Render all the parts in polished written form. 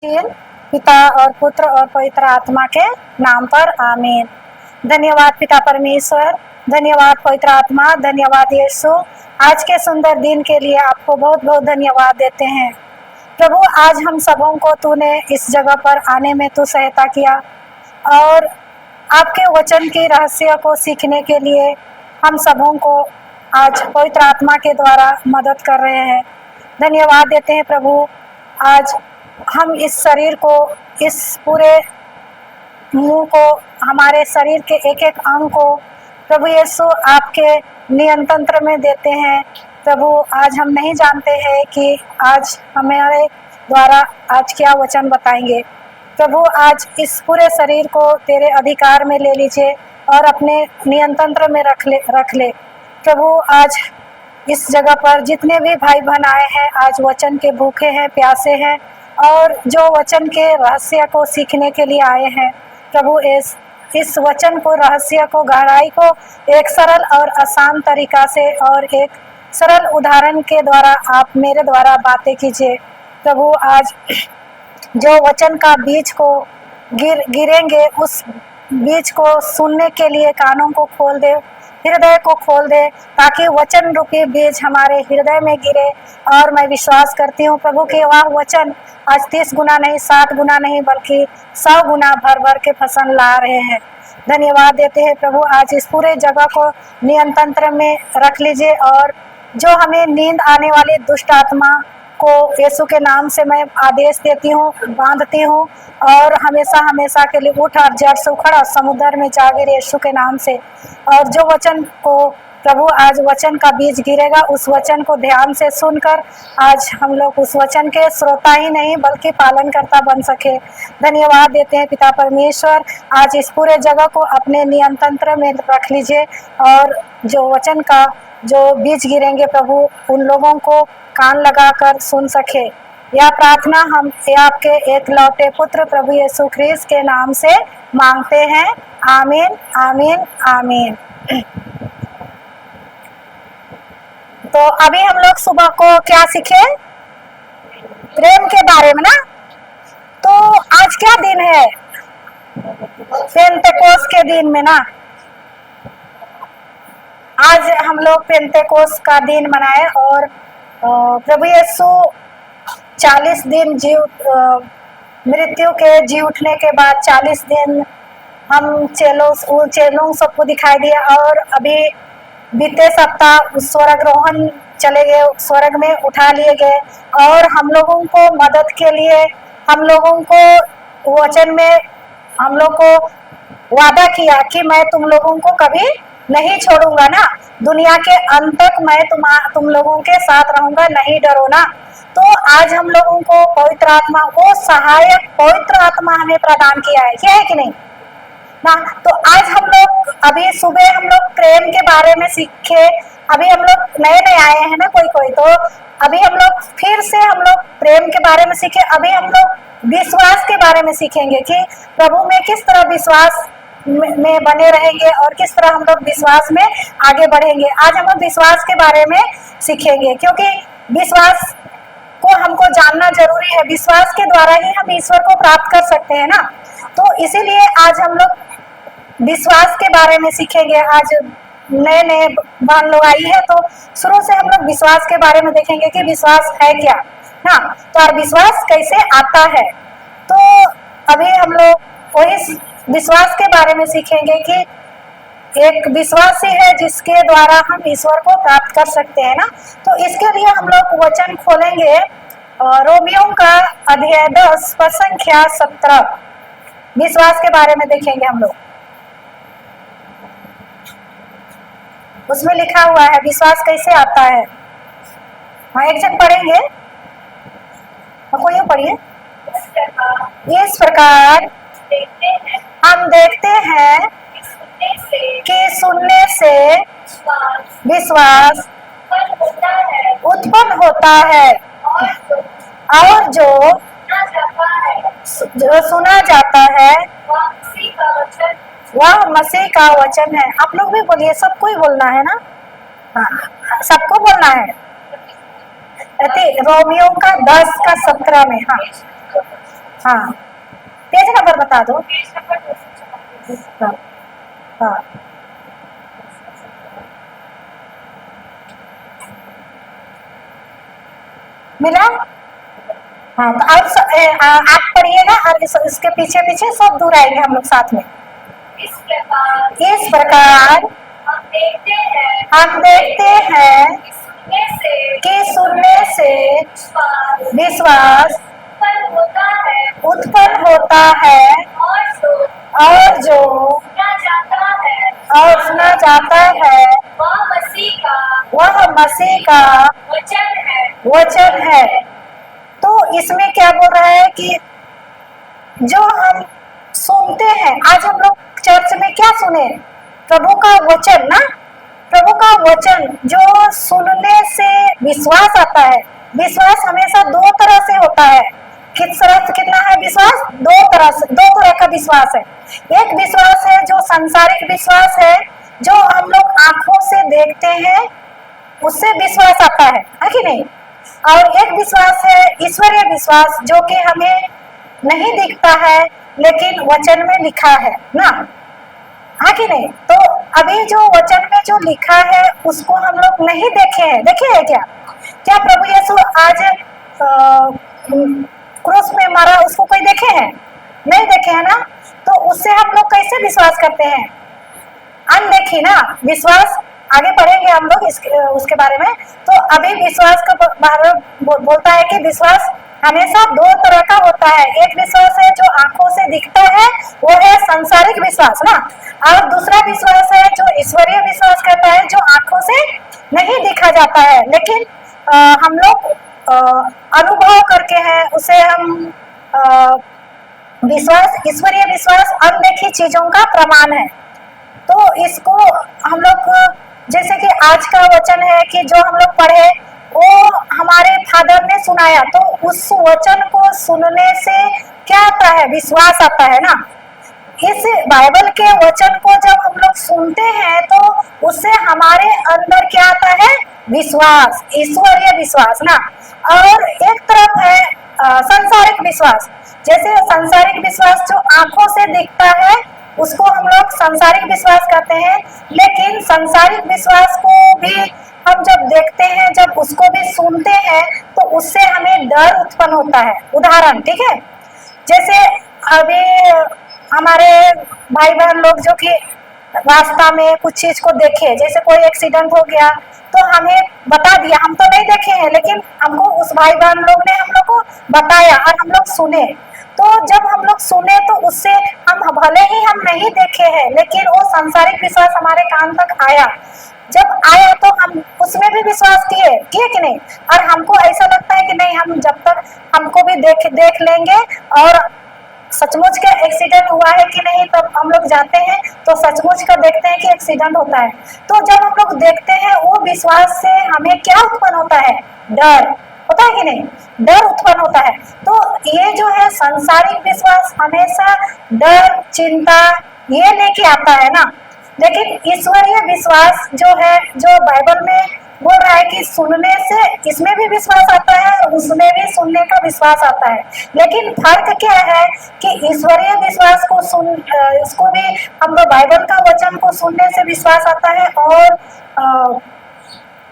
पिता और पुत्र और पवित्र आत्मा के नाम पर आमीन। धन्यवाद पिता परमेश्वर, धन्यवाद पवित्र आत्मा, धन्यवाद यीशु। आज के सुंदर दिन के लिए आपको बहुत बहुत धन्यवाद देते हैं प्रभु। आज हम सबों को तूने इस जगह पर आने में तू सहायता किया और आपके वचन की रहस्य को सीखने के लिए हम सबों को आज पवित्र आत्मा के द्वारा मदद कर रहे हैं। धन्यवाद देते हैं प्रभु। आज हम इस शरीर को, इस पूरे मुंह को, हमारे शरीर के एक एक अंग को प्रभु यीशु आपके नियंत्रण में देते हैं प्रभु। आज हम नहीं जानते हैं कि आज हमारे द्वारा आज क्या वचन बताएंगे प्रभु। आज इस पूरे शरीर को तेरे अधिकार में ले लीजिए और अपने नियंत्रण में रख ले प्रभु। आज इस जगह पर जितने भी भाई बहन आए हैं, आज वचन के भूखे हैं, प्यासे हैं और जो वचन के रहस्य को सीखने के लिए आए हैं प्रभु, इस वचन को, रहस्य को, गहराई को एक सरल और आसान तरीका से और एक सरल उदाहरण के द्वारा आप मेरे द्वारा बातें कीजिए प्रभु। आज जो वचन का बीज को गिरेंगे, उस बीज को सुनने के लिए कानों को खोल दे, हृदय को खोल दे, ताकि वचन रूपी बीज हमारे हृदय में गिरे। और मैं विश्वास करती हूँ प्रभु कि वह वचन आज 30 गुना नहीं, 60 गुना नहीं, बल्कि 100 गुना भर भर के फसल ला रहे हैं। धन्यवाद देते हैं प्रभु। आज इस पूरे जगह को नियंत्रण में रख लीजिए और जो हमें नींद आने वाली दुष्ट आत्मा को यीशु के नाम से मैं आदेश देती हूँ, बांधती हूँ और हमेशा हमेशा के लिए उठ और जड़ से उखड़ समुद्र में जा गिरे यीशु के नाम से। और जो वचन को प्रभु, आज वचन का बीज गिरेगा, उस वचन को ध्यान से सुनकर आज हम लोग उस वचन के श्रोता ही नहीं बल्कि पालनकर्ता बन सके। धन्यवाद देते हैं पिता परमेश्वर। आज इस पूरे जगह को अपने नियंत्रण में रख लीजिए और जो वचन का जो बीज गिरेंगे प्रभु, उन लोगों को कान लगाकर सुन सके। यह प्रार्थना हम आपके एक लौटे पुत्र प्रभु यीशु ख्रीस्त के नाम से मांगते हैं। आमीन, आमीन, आमीन। तो अभी हम लोग सुबह को क्या सीखे? प्रेम के बारे में ना। तो आज क्या दिन है? पेंतेकोस्त के दिन में ना, आज हम लोग पेंतेकोस्त का दिन मनाए और प्रभु यीशु 40 दिन मृत्यु के जी उठने के बाद 40 दिन हम चेलों सबको दिखाई दिया और अभी बीते सप्ताह स्वर्गरोहण चले गए, स्वर्ग में उठा लिए गए और हम लोगों को मदद के लिए, हम लोगों को वचन में हम लोग को वादा किया कि मैं तुम लोगों को कभी नहीं छोड़ूंगा ना, दुनिया के अंत तक मैं तुम लोगों के साथ रहूंगा, नहीं डरो ना। तो आज हम लोगों को पवित्र आत्मा, वो सहायक पवित्र आत्मा हमें प्रदान किया है कि नहीं ना। तो आज हम लोग अभी सुबह हम लोग प्रेम के बारे में सीखे। अभी हम लोग नए नए आए हैं ना कोई, तो अभी हम लोग फिर से हम लोग प्रेम के बारे में सीखे। अभी हम लोग विश्वास के बारे में सीखेंगे कि प्रभु में किस तरह विश्वास में बने रहेंगे और किस तरह हम लोग विश्वास में आगे बढ़ेंगे। आज हम लोग विश्वास के बारे में सीखेंगे क्योंकि विश्वास को हमको जानना जरूरी है। विश्वास के द्वारा ही हम ईश्वर को प्राप्त कर सकते हैं ना। तो इसीलिए आज हम लोग विश्वास के बारे में सीखेंगे। आज नए नए बहन लोग आई है तो शुरू से हम लोग विश्वास के बारे में देखेंगे कि विश्वास है क्या ना, तो विश्वास कैसे आता है। तो अभी हम लोग वही विश्वास के बारे में सीखेंगे कि एक विश्वासी है जिसके द्वारा हम ईश्वर को प्राप्त कर सकते हैं ना। तो इसके लिए हम लोग वचन खोलेंगे रोमियो का अध्याय 10 पद संख्या 17। विश्वास के बारे में देखेंगे हम लोग। उसमें लिखा हुआ है विश्वास कैसे आता है। हाँ, एक जन पढ़ेंगे, कोई पढ़िए। इस प्रकार हम देखते हैं कि सुनने से विश्वास उत्पन्न होता है और जो सुना जाता है वह मसीह का वचन है। आप लोग भी बोलिए, सबको ही बोलना है ना। हाँ, सबको बोलना है। रोमियो का 10 का 17 में। हाँ, हाँ, पेज नंबर बता दो। Page number 244। हाँ हाँ, मिला। हाँ, तो आप पढ़िएगा और इसके पीछे पीछे सब दूर आएंगे हम लोग साथ में। इस प्रकार हम देखते हैं कि सुनने से विश्वास उत्पन्न होता है और जो सुना जाता है वह मसीह का वचन है। तो इसमें क्या बोल रहा है कि जो हम सुनते हैं, आज हम लोग चर्च में क्या सुने? प्रभु का वचन ना, प्रभु का वचन जो सुनने से विश्वास आता है। विश्वास हमेशा दो तरह से होता है। कितना है विश्वास? दो तरह का विश्वास है। एक विश्वास है जो सांसारिक विश्वास है, जो हम लोग आंखों से देखते हैं, उससे विश्वास आता है कि नहीं? और एक विश्वास है ईश्वरीय विश्वास, जो कि हमें नहीं दिखता है लेकिन वचन में लिखा है ना, हाँ कि नहीं? तो अभी जो वचन में जो लिखा है उसको हम लोग नहीं देखे हैं। देखे हैं क्या प्रभु यीशु आज क्रूस में मरा, उसको कोई देखे हैं? नहीं देखे है ना। तो उससे हम लोग कैसे विश्वास करते हैं? अनदेखी ना विश्वास। आगे पढ़ेंगे हम लोग उसके बारे में। तो अभी विश्वास का बारे बोलता है कि विश्वास हमेशा दो तरह का होता है। एक विश्वास है जो आंखों से दिखता है, वो है सांसारिक विश्वास ना, और दूसरा विश्वास है जो ईश्वरीय विश्वास करता है, जो आंखों से नहीं दिखा जाता है लेकिन हम लोग अनुभव करके हैं उसे। हम विश्वास, ईश्वरीय विश्वास अनदेखी चीजों का प्रमाण है। तो इसको हम लोग, जैसे कि आज का वचन है कि जो हम लोग पढ़े वो हमारे फादर ने सुनाया, तो उस वचन को सुनने से क्या आता है? विश्वास आता है ना। इस बाइबल के वचन को जब हम लोग सुनते हैं तो उससे हमारे अंदर क्या आता है? विश्वास, ईश्वरीय विश्वास ना। और एक तरफ है सांसारिक विश्वास। जैसे सांसारिक विश्वास जो आंखों से दिखता है उसको हम लोग सांसारिक विश्वास कहते हैं, लेकिन सांसारिक विश्वास को भी हम जब देखते हैं, जब उसको भी सुनते हैं तो उससे हमें डर उत्पन्न होता है। उदाहरण, ठीक है, जैसे अभी हमारे भाई बहन लोग जो कि रास्ता में कुछ चीज को देखे, जैसे कोई एक्सीडेंट हो गया तो हमें बता दिया, हम तो नहीं देखे हैं लेकिन हमको उस भाई बहन लोग ने हम लोग को बताया और हम लोग सुने। तो जब हम लोग सुने तो उससे हम भले ही हम नहीं देखे हैं लेकिन वो सांसारिक विश्वास हमारे कान तक आया। जब आया तो हम उसमें भी विश्वास किए कि नहीं? और हमको ऐसा लगता है कि नहीं, हम जब तक हमको भी देख लेंगे और सचमुच का एक्सीडेंट हुआ है कि नहीं, तब हम लोग जाते हैं तो सचमुच का देखते हैं कि एक्सीडेंट होता है। तो जब हम लोग देखते हैं वो विश्वास से हमें क्या उत्पन्न होता है? डर होता है कि नहीं? डर उत्पन्न होता है। तो ये जो है सांसारिक विश्वास हमेशा डर, चिंता ये लेके आता है ना। लेकिन ईश्वरीय विश्वास जो है, जो बाइबल में बोल रहा है कि सुनने से, इसमें भी विश्वास आता है और उसमें भी सुनने का विश्वास आता है। लेकिन फर्क क्या है कि ईश्वरीय विश्वास को उसको भी हम लोग बाइबल का वचन को सुनने से विश्वास आता है, और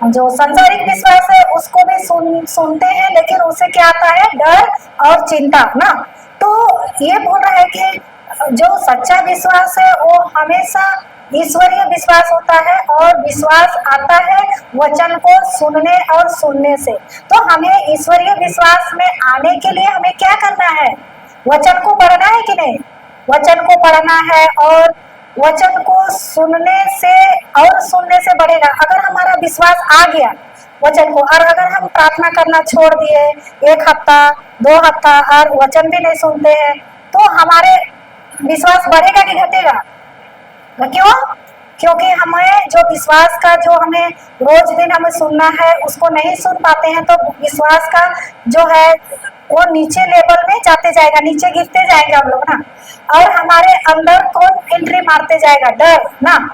जो सांसारिक विश्वास है उसको भी सुनते हैं लेकिन उससे क्या आता है? डर और चिंता ना। तो ये बोल रहा है कि जो सच्चा विश्वास है वो हमेशा ईश्वरीय विश्वास होता है, और विश्वास आता है वचन को सुनने और सुनने से। तो हमें ईश्वरीय विश्वास में आने के लिए हमें क्या करना है? वचन को पढ़ना है कि नहीं? वचन को पढ़ना है, और वचन को सुनने से और सुनने से बढ़ेगा। अगर हमारा विश्वास आ गया वचन को, और अगर हम प्रार्थना करना छोड़ दिए 1 हफ्ता 2 हफ्ता और वचन भी नहीं सुनते हैं, तो हमारे विश्वास बढ़ेगा कि घटेगा? क्यों? क्योंकि हमें जो विश्वास का, जो हमें रोज दिन हमें सुनना है उसको नहीं सुन पाते हैं, तो विश्वास का जो है वो नीचे लेवल में जाते जाएगा, नीचे गिरते जाएंगे हम लोग ना। और हमारे अंदर कौन एंट्री मारते जाएगा? डर ना।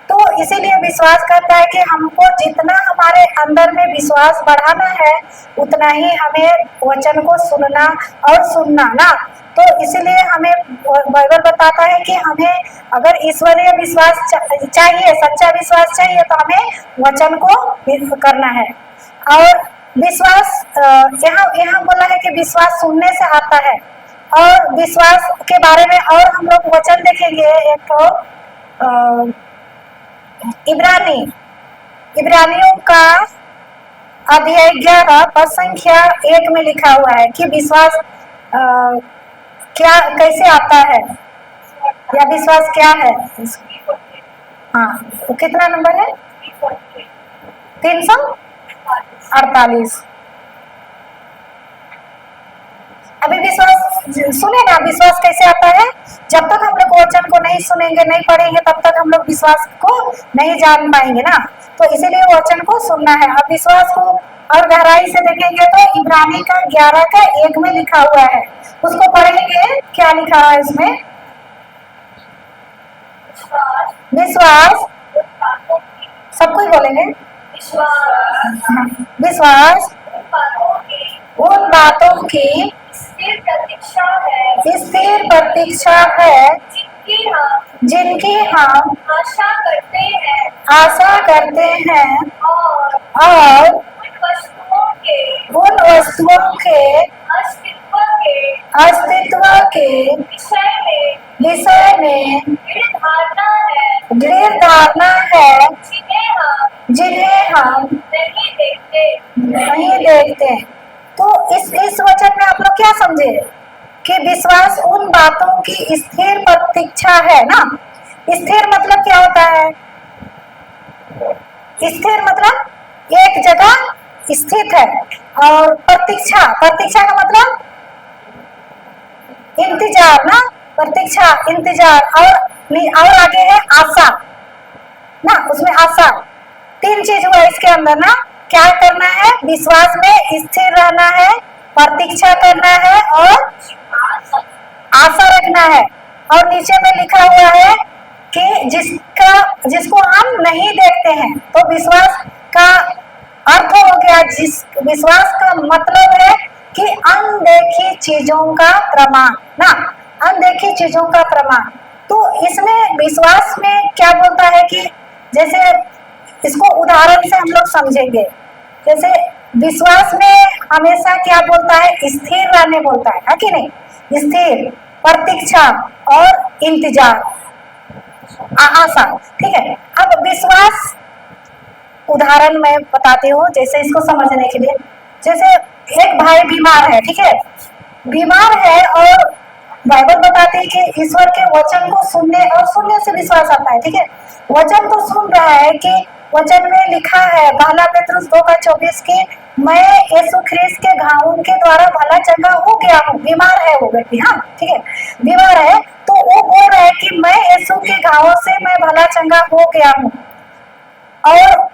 तो इसीलिए विश्वास करता है कि हमको जितना हमारे अंदर में विश्वास बढ़ाना है उतना ही हमें वचन को सुनना और सुनना ना। तो इसीलिए हमें बाइबल बताता है कि हमें अगर ईश्वरीय विश्वास चाहिए, सच्चा विश्वास चाहिए, तो हमें वचन को करना है। और विश्वास यहाँ बोला है कि विश्वास सुनने से आता है। और विश्वास के बारे में और हम लोग वचन देखेंगे, एक तो इब्रानियों का अध्याय 11 पद संख्या 1 में लिखा हुआ है कि विश्वास क्या कैसे आता है या विश्वास क्या है। हाँ, तो कितना नंबर है? 348। अभी विश्वास सुने ना, विश्वास कैसे आता है? जब तक हम लोग वचन को नहीं सुनेंगे, नहीं पढ़ेंगे, तब तक हम लोग विश्वास को नहीं जान पाएंगे ना। तो इसीलिए वचन को सुनना है। अब विश्वास को और गहराई से देखेंगे तो इब्रानी का 11 का 1 में लिखा हुआ है, उसको पढ़ेंगे। क्या लिखा है इसमें? विश्वास, सबको ही बोलेंगे। विश्वास उन बातों की स्थिर प्रतीक्षा है जिनकी हम आशा करते हैं और उन वस्तुओं के अस्तित्व के विषय में दृढ़ धारणा है जिन्हें हम नहीं देखते। तो इस वचन में आप लोग क्या समझे कि विश्वास उन बातों की स्थिर प्रतीक्षा है ना। स्थिर मतलब क्या होता है? स्थिर मतलब एक जगह स्थित है। और प्रतीक्षा, प्रतीक्षा का मतलब इंतजार ना, प्रतीक्षा इंतजार। और आगे है आशा ना, उसमें आशा। 3 चीज हुआ इसके अंदर ना। क्या करना है? विश्वास में स्थिर रहना है, प्रतीक्षा करना है और आशा रखना है। और नीचे में लिखा हुआ है कि जिसको हम नहीं देखते हैं। तो विश्वास का अर्थ हो गया, जिस विश्वास का मतलब है कि अनदेखी चीजों का प्रमाण ना, अनदेखी चीजों का प्रमाण। तो इसमें विश्वास में क्या बोलता है कि जैसे इसको उदाहरण से हम लोग समझेंगे। जैसे विश्वास में हमेशा क्या बोलता है? स्थिर रहने बोलता है कि नहीं? स्थिर, प्रतीक्षा और इंतजार, आशा। ठीक है। अब विश्वास उदाहरण मैं बताती हूँ, जैसे इसको समझने के लिए। जैसे एक भाई बीमार है, ठीक है, बीमार है, और बाइबल बताती है कि ईश्वर के वचन को सुनने और सुनने से विश्वास आता है। ठीक है, वचन तो सुन रहा है कि वचन में लिखा है पहला पेतरुस 2:24 की मैं यीशु ख्रिस्त के घावों के द्वारा भला चंगा हो गया हूँ। बीमार है वो व्यक्ति, हाँ ठीक है, बीमार है, तो वो बोल रहा है कि मैं यीशु के घावों से मैं भला चंगा हो गया हूँ। और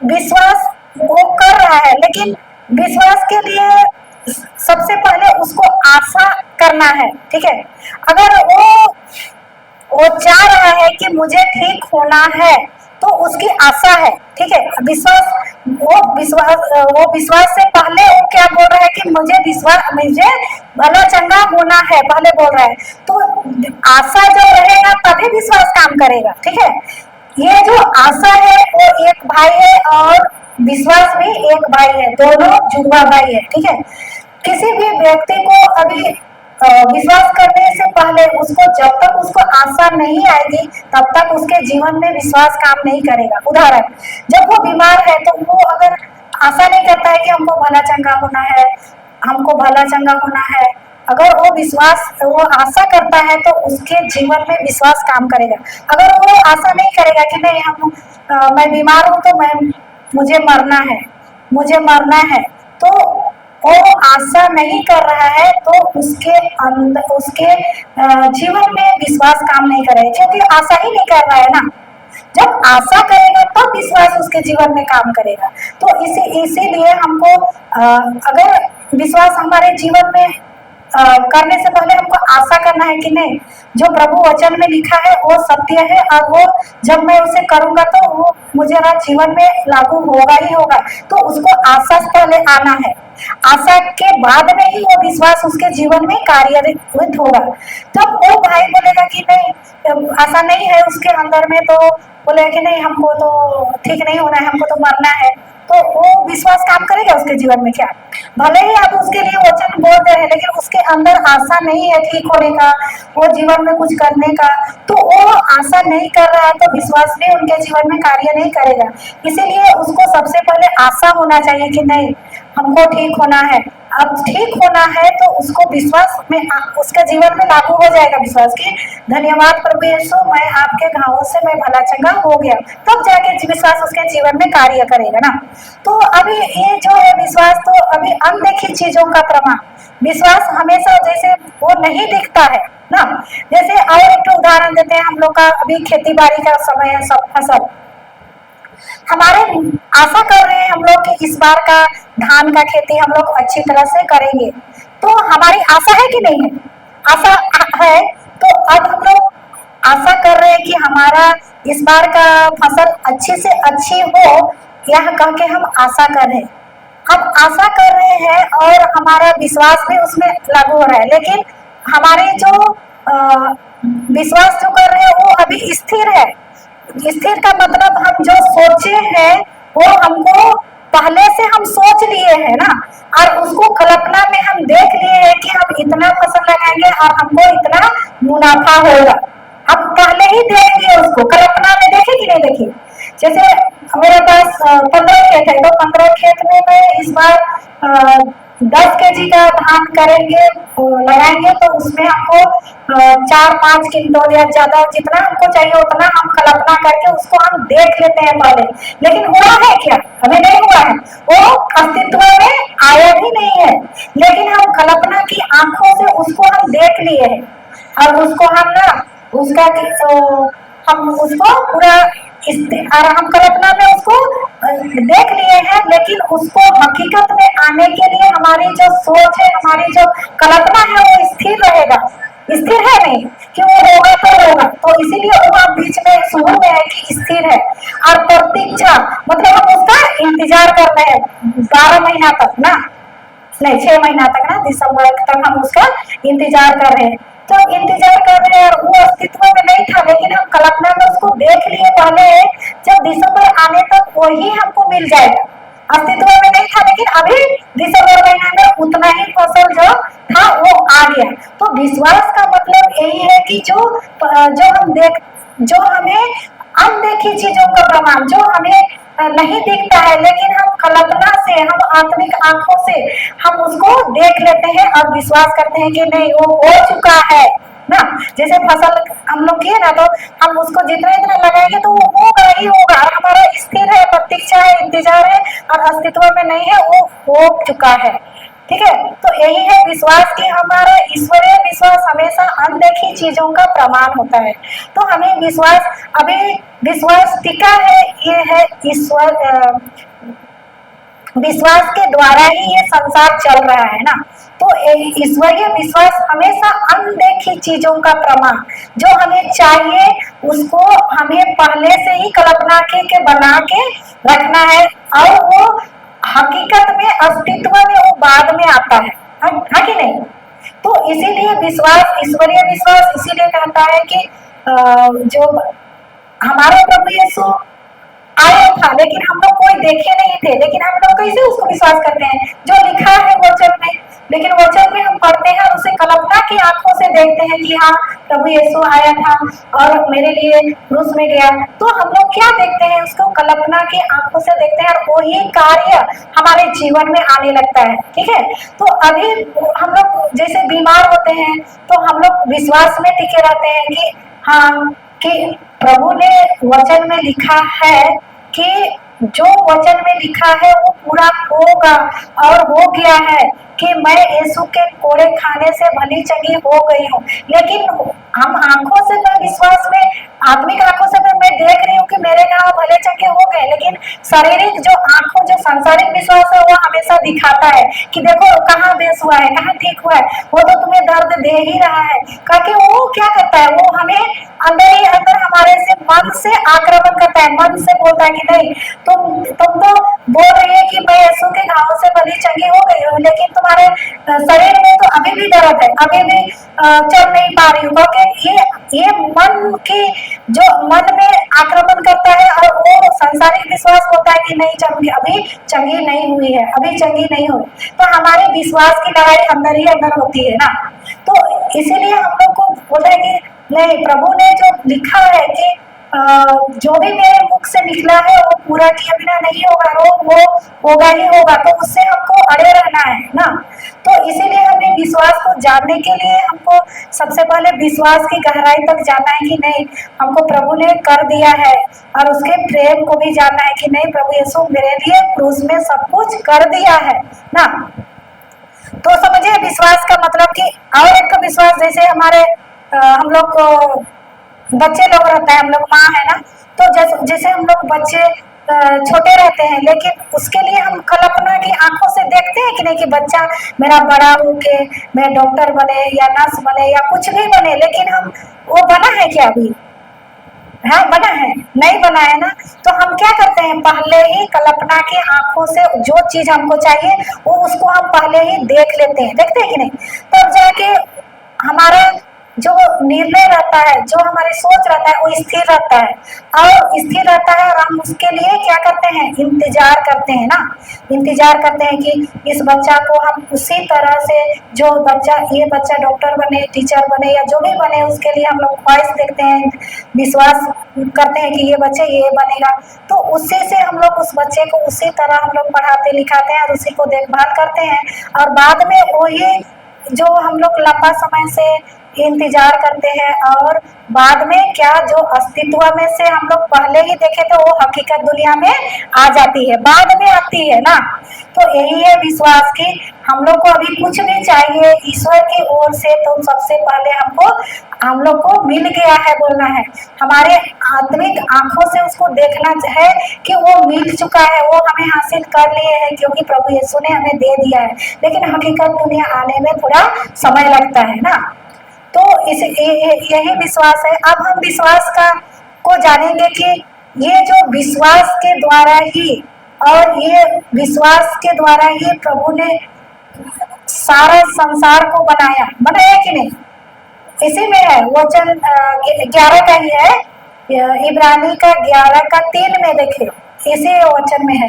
विश्वास वो कर रहा है, लेकिन विश्वास के लिए सबसे पहले उसको आशा करना है। ठीक है, अगर वो चाह रहा है कि मुझे ठीक होना है तो उसकी आशा है। ठीक है, वो विश्वास से पहले वो क्या बोल रहा है कि मुझे भला चंगा होना है, पहले बोल रहा है। तो आशा जो रहेगा तभी विश्वास काम करेगा। ठीक है, ये जो आशा है वो एक भाई है और विश्वास भी एक भाई है, दोनों जुड़वा भाई है। ठीक है, किसी भी व्यक्ति को अभी विश्वास करने से पहले उसको जब तक उसको आशा नहीं आएगी तब तक उसके जीवन में विश्वास काम नहीं करेगा। उदाहरण, जब वो बीमार है तो वो अगर आशा नहीं करता है कि हमको भला चंगा होना है, हमको भला चंगा होना है, अगर वो आशा करता है तो उसके जीवन में विश्वास काम करेगा। अगर वो आशा नहीं करेगा कि नहीं मैं बीमार हूँ तो मुझे मरना है, तो वो आशा नहीं कर रहा है तो उसके जीवन में विश्वास काम नहीं करेगा, क्योंकि आशा ही नहीं कर रहा है ना। जब आशा करेगा तब तो विश्वास उसके जीवन में काम करेगा। तो इसीलिए हमको अगर विश्वास हमारे जीवन में करने से पहले हमको आशा करना है कि नहीं, जो प्रभु वचन में लिखा है वो सत्य है, और वो जब मैं उसे करूंगा तो वो मुझे ना जीवन में लागू होगा ही होगा। तो उसको आशा से पहले आना है, आशा के बाद में ही वो विश्वास उसके जीवन में कार्यान्वित होगा। जब वो भाई बोलेगा कि नहीं आशा नहीं है उसके अंदर में, तो बोले कि नहीं हमको तो ठीक नहीं होना है, हमको तो मरना है, तो वो विश्वास काम करेगा उसके जीवन में क्या? भले ही आप उसके लिए वचन बोल रहे हैं, लेकिन उसके अंदर आशा नहीं है ठीक होने का, वो जीवन में कुछ करने का, तो वो आशा नहीं कर रहा है, तो विश्वास भी उनके जीवन में कार्य नहीं करेगा। इसीलिए उसको सबसे पहले आशा होना चाहिए कि नहीं हमको ठीक होना है। अब ठीक होना है तो उसको विश्वास में उसके जीवन में लागू हो जाएगा विश्वास की धन्यवाद प्रभु यीशु, मैं आपके घावों से मैं भला चंगा हो गया, तब जाके विश्वास उसके जीवन में कार्य करेगा ना। तो अभी ये जो है विश्वास, तो अभी अनदेखी चीजों का प्रमाण, विश्वास हमेशा जैसे वो नहीं दिखता है ना। जैसे और एक उदाहरण देते हैं, हम लोग का अभी खेती बाड़ी का समय है, सब फसल हमारे आशा कर रहे हैं हम लोग कि इस बार का धान का खेती हम लोग अच्छी तरह से करेंगे, तो हमारी आशा है कि नहीं है? आशा है। तो अब हम लोग आशा कर रहे हैं कि हमारा इस बार का फसल अच्छी से अच्छी हो, यह कह के हम आशा कर रहे हैं। हम आशा कर रहे हैं और हमारा विश्वास भी उसमें लागू हो रहा है, लेकिन हमारे जो विश्वास जो कर रहे हैं वो अभी स्थिर है। स्थिर का मतलब हम जो सोचे हैं वो हमको पहले से हम सोच लिए हैं ना, और उसको कल्पना में हम देख लिए हैं कि हम इतना फसल लगाएंगे और हमको इतना मुनाफा होगा। हम पहले ही देखेंगे, उसको कल्पना में देखे कि नहीं देखे। जैसे मेरे पास 15 खेत है, तो 15 खेत में मैं इस बार 10 केजी का धान करेंगे लगाएंगे, तो उसमें हमको 4-5 क्विंटल या ज्यादा जितना हमको चाहिए उतना हम कल्पना करके उसको हम देख लेते हैं पहले। लेकिन हुआ है क्या? अभी नहीं हुआ है, वो अस्तित्व में आया भी नहीं है, लेकिन हम कल्पना की आंखों से उसको हम देख लिए हैं, और उसको हम ना उसका हम उसको पूरा और हम कल्पना में उसको देख लिए हैं, लेकिन उसको हकीकत में आने के लिए हमारी जो सोच है, हमारी जो कल्पना है वो स्थिर रहेगा। स्थिर है नहीं कि वो होगा तो होगा, तो इसीलिए वो बीच में शुरू में है कि स्थिर है। और प्रतीक्षा मतलब हम उसका इंतजार कर रहे हैं 12 महीना तक ना, नहीं 6 महीना तक ना, दिसंबर तक हम उसका इंतजार कर रहे हैं। तो इंतजार कर रहे हैं और वो अस्तित्व में नहीं था, लेकिन हम कल्पना में उसको देख लिए पहले, जब दिसंबर आने तक वही हमको मिल जाएगा। अस्तित्व में नहीं था, लेकिन अभी दिसंबर महीने में उतना ही फसल जो था वो आ गया। तो विश्वास का मतलब यही है कि जो हमें अनदेखी चीजों का प्रमाण, जो हमें नहीं दिखता है, लेकिन हम कल्पना से, हम आत्मिक आंखों से हम उसको देख लेते हैं और विश्वास करते हैं कि नहीं वो हो चुका है ना। जैसे फसल हम लोग किए ना, तो हम उसको जितना इतना लगाएंगे तो वो होगा ही होगा, और हमारा स्थिर है, प्रतीक्षा है, इंतजार है, और अस्तित्व में नहीं है, वो हो चुका है। ठीक है, तो यही है विश्वास की, हमारा ईश्वरीय विश्वास हमेशा अनदेखी चीजों का प्रमाण होता है। तो हमें विश्वास, अभी विश्वास टिका है, ये है ईश्वर विश्वास के द्वारा ही ये संसार चल रहा है ना। तो ईश्वरीय विश्वास हमेशा अनदेखी चीजों का प्रमाण, जो हमें चाहिए उसको हमें पहले से ही कल्पना के बना के रखना है, और वो हकीकत में अस्तित्व में वो बाद में आता है कि नहीं। तो इसीलिए विश्वास, ईश्वरीय विश्वास इसीलिए कहता है कि जो हमारे प्रभु यीशु आया था, लेकिन हम लोग कोई देखे नहीं थे, लेकिन हम लोग कैसे उसको विश्वास करते हैं? जो लिखा है वचन में, लेकिन वचन में हम पढ़ते हैं और उसे कल्पना की आंखों से देखते हैं कि हाँ प्रभु यीशु आया था और मेरे लिए क्रूस में गया। तो हम लोग क्या देखते हैं? उसको कल्पना की आंखों से देखते हैं, और वही कार्य हमारे जीवन में आने लगता है। ठीक है, तो अभी हम लोग जैसे बीमार होते हैं, तो हम लोग विश्वास में टिके रहते हैं कि हाँ, कि प्रभु ने वचन में लिखा है कि जो वचन में लिखा है वो पूरा होगा और हो गया है कि मैं यीशु के कोड़े खाने से भली चंगी हो गई हूँ। लेकिन हम आंखों से मैं विश्वास में आत्मिक आंखों से मैं देख रही हूँ कि मेरे घाव भले चंगे हो गए, लेकिन शारीरिक जो आंखों जो सांसारिक विश्वास है वो हमेशा दिखाता है कि देखो कहाँ बेस हुआ है, कहाँ ठीक हुआ है, वो तो तुम्हें दर्द दे ही रहा है। क्योंकि वो क्या करता है, वो हमें अंदर ही अंदर हमारे से मन से आक्रमण करता है, मन से बोलता है कि नहीं तुम तो बोल रही है कि मैं यीशु के घावों से भली चंगी हो गई हूँ, लेकिन तुम्हारे शरीर में तो अभी भी दर्द है, अभी भी चल नहीं पा रही हूँ। क्योंकि ये मन की जो मन में आक्रमण करता है और वो सांसारिक विश्वास होता है कि नहीं चंगी अभी चंगी नहीं हुई है, अभी चंगी नहीं हुई। तो हमारे विश्वास की लड़ाई अंदर ही अंदर होती है ना। तो इसीलिए हम लोग को बोल रहे कि नहीं, प्रभु ने जो लिखा है कि जो भी मेरे मुख से निकला है वो पूरा किए बिना नहीं होगा, वो होगा ही होगा। तो उससे हमको अड़े रहना है ना। तो इसीलिए हमें विश्वास को जानने के लिए हमको सबसे पहले विश्वास की गहराई तक जाना है कि नहीं हमको प्रभु ने कर दिया है, और उसके प्रेम को भी जानना है कि नहीं प्रभु यीशु मेरे लिए क्रूस में सब कुछ कर दिया है ना। तो समझिए विश्वास का मतलब कि और एक विश्वास जैसे हमारे हम लोग को बच्चे लोग रहता है, हम लोग माँ है ना, तो जैसे हम लोग बच्चे छोटे रहते हैं, लेकिन उसके लिए हम कल्पना की आंखों से देखते हैं कि नहीं कि बच्चा मेरा बड़ा होके मैं डॉक्टर बने या नर्स बने या कुछ भी बने, लेकिन हम वो बना है क्या अभी? हाँ बना है? नहीं बना है ना। तो हम क्या करते हैं, पहले ही कल्पना की आंखों से जो चीज हमको चाहिए वो उसको हम पहले ही देख लेते हैं, देखते हैं कि नहीं, तब जाके हमारा जो निर्णय रहता है, जो हमारी सोच रहता है वो स्थिर रहता है, और स्थिर रहता है और हम उसके लिए क्या करते हैं, इंतजार करते हैं ना। इंतजार करते हैं कि इस बच्चा को हम उसी तरह से जो बच्चा ये बच्चा डॉक्टर बने, टीचर बने या जो भी बने, उसके लिए हम लोग ख्वाहिश देखते हैं, विश्वास करते हैं कि ये बच्चे ये बनेगा। तो उसी से हम लोग उस बच्चे को उसी तरह हम लोग पढ़ाते लिखाते हैं और उसी को देखभाल करते हैं, और बाद में वही जो हम लोग लंबा समय से इंतजार करते हैं और बाद में क्या जो अस्तित्व में से हम लोग पहले ही देखे थे वो हकीकत दुनिया में आ जाती है, बाद में आती है ना। तो यही है विश्वास की हम लोग को अभी कुछ भी चाहिए ईश्वर की ओर से, तो सबसे पहले हम लोग को मिल गया है बोलना है, हमारे आत्मिक आंखों से उसको देखना है कि वो मिल चुका है, वो हमें हासिल कर लिए हैं क्योंकि प्रभु यीशु ने हमें दे दिया है। लेकिन हकीकत दुनिया आने में थोड़ा समय लगता है ना। तो यही विश्वास है। अब हम विश्वास को जानेंगे कि ये जो विश्वास के द्वारा ही, और ये विश्वास के द्वारा ही प्रभु ने सारा संसार को बनाया कि नहीं। इसी में है वचन 11 का ही है, इब्रानी का 11 का 3 में देखे, इसी वचन में है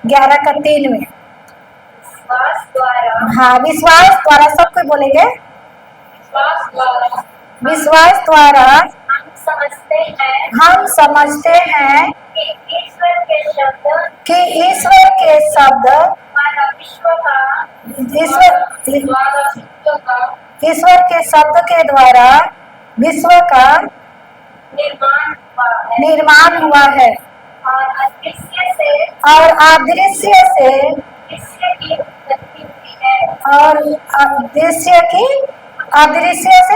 11 का 3 में। विश्वास द्वारा, हाँ विश्वास द्वारा, सब कोई बोलेंगे विश्वास द्वारा हम समझते हैं कि ईश्वर के शब्द ईश्वर के शब्द के द्वारा विश्व का निर्माण हुआ है, और अदृश्य से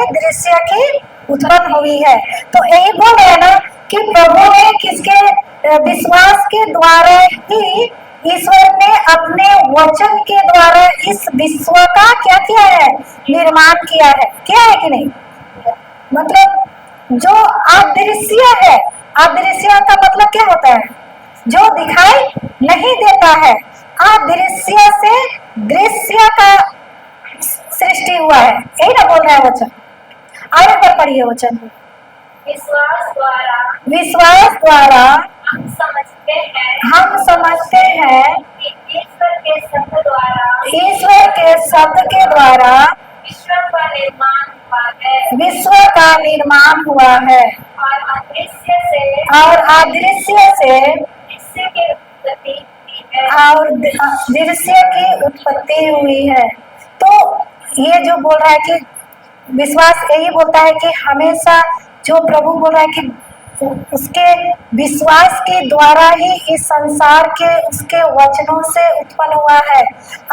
दृश्य की उत्पन्न हुई है। तो यही बोल रहे हैं ना कि प्रभु ने किसके विश्वास के द्वारा ही ईश्वर ने अपने वचन के द्वारा इस विश्व का क्या किया है, निर्माण किया है कि नहीं। मतलब जो अदृश्य है, अदृश्य का मतलब क्या होता है, जो दिखाई नहीं देता है, अदृश्य से दृश्य का सृष्टि हुआ है, यही ना बोल रहा है वचन। आगे पर पढ़िए वचन। विश्वास द्वारा हम समझते हैं कि ईश्वर के शब्द के द्वारा विश्व का निर्माण हुआ है, और अदृश्य से दृश्य की उत्पत्ति हुई है। तो ये जो बोल रहा है कि विश्वास यही बोलता है कि हमेशा जो प्रभु बोल रहा है कि उसके विश्वास के द्वारा ही इस संसार के उसके वचनों से उत्पन्न हुआ है।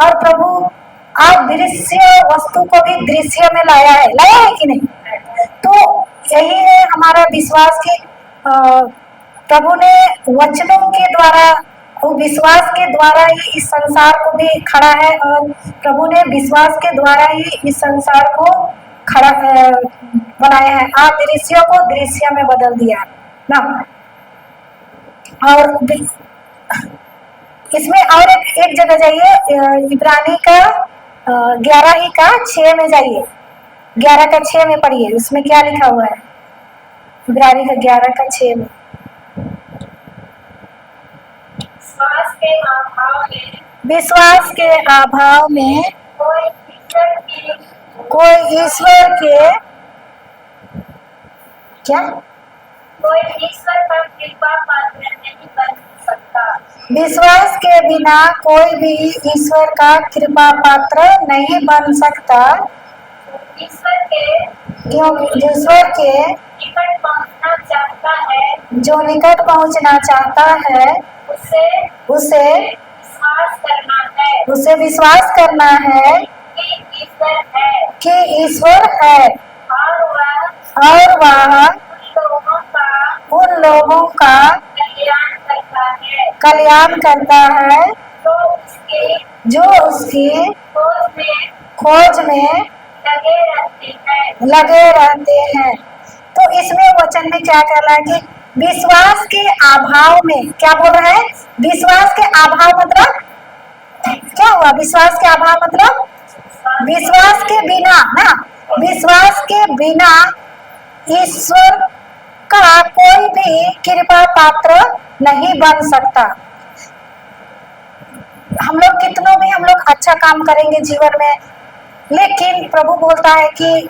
और प्रभु आप दृश्य वस्तु को भी दृश्य में लाया है कि नहीं? तो यही है हमारा विश्वास की प्रभु ने वचनों के द्वारा, विश्वास के द्वारा ही इस संसार को भी खड़ा है, और प्रभु ने विश्वास के द्वारा ही इस संसार को खड़ा बनाया है। आप दृश्यों को दृश्य में बदल दिया ना। और इसमें और एक जगह जाइए, इब्रानी का 11:6 में जाइए, 11:6 में पढ़िए, उसमें क्या लिखा हुआ है? इब्रानी का 11:6 में, विश्वास के अभाव में कोई ईश्वर के क्या? कोई ईश्वर पर कृपा पात्र नहीं बन सकता। विश्वास के बिना कोई भी ईश्वर का कृपा पात्र नहीं बन सकता, ईश्वर के क्योंकि ईश्वर के निकट पहुंचना चाहता है, जो निकट पहुंचना चाहता है उसे उसे विश्वास करना है कि ईश्वर है, और वह उन लोगों का कल्याण करता है जो उसकी खोज में लगे रहते हैं। तो इसमें वचन में क्या कह रहा है कि विश्वास के अभाव में, क्या बोल रहा है? विश्वास के अभाव मतलब क्या हुआ? विश्वास के अभाव मतलब विश्वास के बिना ना, विश्वास के बिना ईश्वर का कोई भी कृपा पात्र नहीं बन सकता। हम लोग अच्छा काम करेंगे जीवन में, लेकिन प्रभु बोलता है कि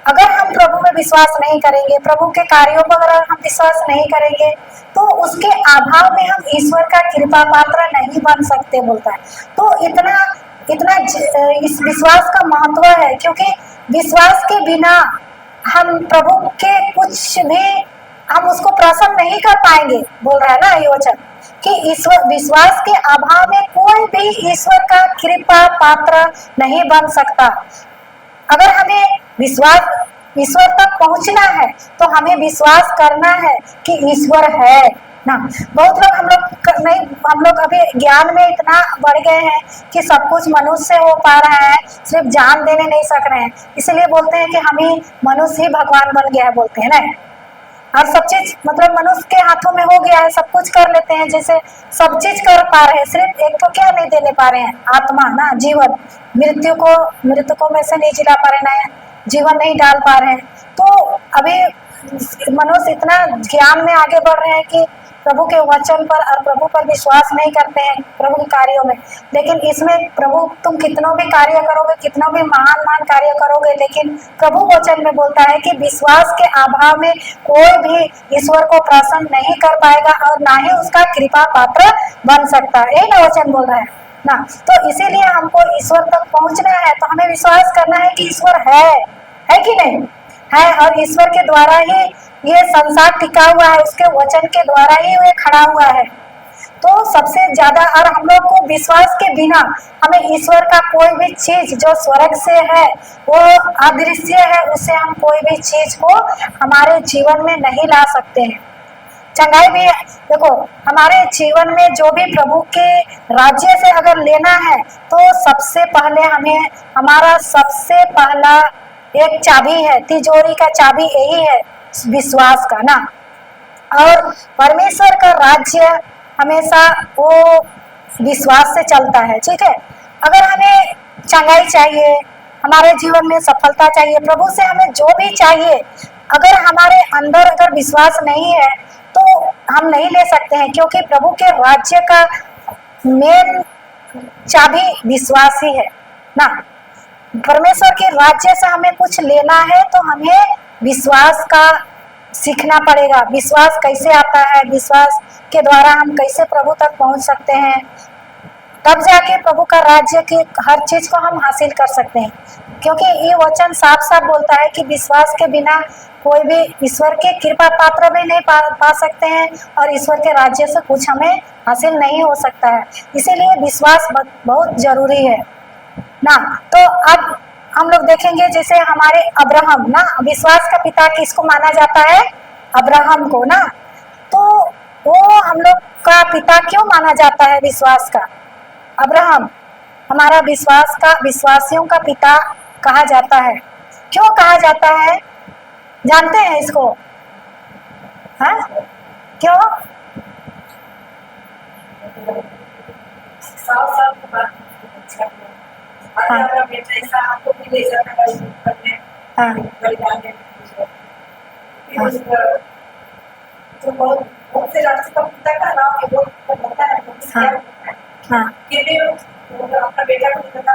अगर हम प्रभु में विश्वास नहीं करेंगे, प्रभु के कार्यों पर अगर हम विश्वास नहीं करेंगे, तो उसके अभाव में हम ईश्वर का कृपा पात्र नहीं बन सकते, बोलता है। तो इतना इस विश्वास का महत्व है, क्योंकि विश्वास के बिना हम प्रभु के कुछ भी हम उसको प्रसन्न नहीं कर पाएंगे, बोल रहा है ना ये वचन, कि ईश्वर विश्वास के अभाव में कोई भी ईश्वर का कृपा पात्र नहीं बन सकता। अगर हमें ईश्वर तक पहुंचना है तो हमें विश्वास करना है कि ईश्वर है ना। बहुत लोग हम लोग अभी ज्ञान में इतना बढ़ गए हैं कि सब कुछ मनुष्य से हो पा रहा है, सिर्फ जान देने नहीं सक रहे हैं, इसलिए बोलते हैं कि हम ही मनुष्य ही भगवान बन गया है, बोलते हैं ना। और सब चीज मतलब मनुष्य के हाथों में हो गया है, सब कुछ कर लेते हैं, जैसे सब चीज कर पा रहे हैं, सिर्फ एक तो क्या नहीं देने पा रहे हैं? आत्मा ना, जीवन। मृतकों में से नहीं जिला पा रहे ना, जीवन नहीं डाल पा रहे हैं। तो अभी मनुष्य इतना ज्ञान में आगे बढ़ रहे हैं कि प्रभु के वचन पर और प्रभु पर विश्वास नहीं करते हैं, प्रभु के कार्यों में। लेकिन इसमें प्रभु तुम कितना भी कार्य करोगे, कितना भी महान कार्य करोगे, लेकिन प्रभु वचन में बोलता है कि विश्वास के अभाव में कोई भी ईश्वर को प्रसन्न नहीं कर पाएगा और ना ही उसका कृपा पात्र बन सकता है। यही ना वचन बोल रहा है ना। तो इसीलिए हमको ईश्वर तक पहुंचना है तो हमें विश्वास करना है कि ईश्वर है कि नहीं है, और ईश्वर के द्वारा ही ये संसार टिका हुआ है, उसके वचन के द्वारा ही ये खड़ा हुआ है। तो सबसे ज्यादा, और हम लोग को विश्वास के बिना हमें ईश्वर का कोई भी चीज जो स्वर्ग से है, वो अदृश्य है, उसे हम कोई भी चीज को हमारे जीवन में नहीं ला सकते हैं। चंगाई भी देखो, हमारे जीवन में जो भी प्रभु के राज्य से अगर लेना है तो सबसे पहले हमें, हमारा सबसे पहला एक चाबी है, तिजोरी का चाबी यही है, विश्वास का ना। और परमेश्वर का राज्य हमेशा वो विश्वास से चलता है, ठीक है। अगर हमें चंगाई चाहिए, हमारे जीवन में सफलता चाहिए, प्रभु से हमें जो भी चाहिए, अगर हमारे अंदर अगर विश्वास नहीं है तो हम नहीं ले सकते हैं, क्योंकि प्रभु के राज्य का मेन चाबी विश्वास ही है ना। परमेश्वर के राज्य से हमें कुछ लेना है तो हमें विश्वास का सीखना पड़ेगा। विश्वास कैसे आता है, विश्वास के द्वारा हम कैसे प्रभु तक पहुंच सकते हैं। तब जाके प्रभु का राज्य की हर चीज को हम हासिल कर सकते हैं। क्योंकि ये वचन साफ साफ बोलता है कि विश्वास के बिना कोई भी ईश्वर के कृपा पात्र भी नहीं पा सकते हैं और ईश्वर के राज्य से कुछ हमें हासिल नहीं हो सकता है। इसीलिए विश्वास बहुत जरूरी है ना। तो अब हम लोग देखेंगे जैसे हमारे अब्राहम ना, विश्वास का पिता किसको माना जाता है? अब्राहम को ना। तो वो हम लोग का पिता क्यों माना जाता है विश्वास का? अब्राहम हमारा विश्वास का, विश्वासियों का पिता कहा जाता है। क्यों कहा जाता है, जानते हैं इसको? हाँ, क्यों? बहुत से राष्ट्र का पिता का नाम है, वो होता है अपना बेटा को पिता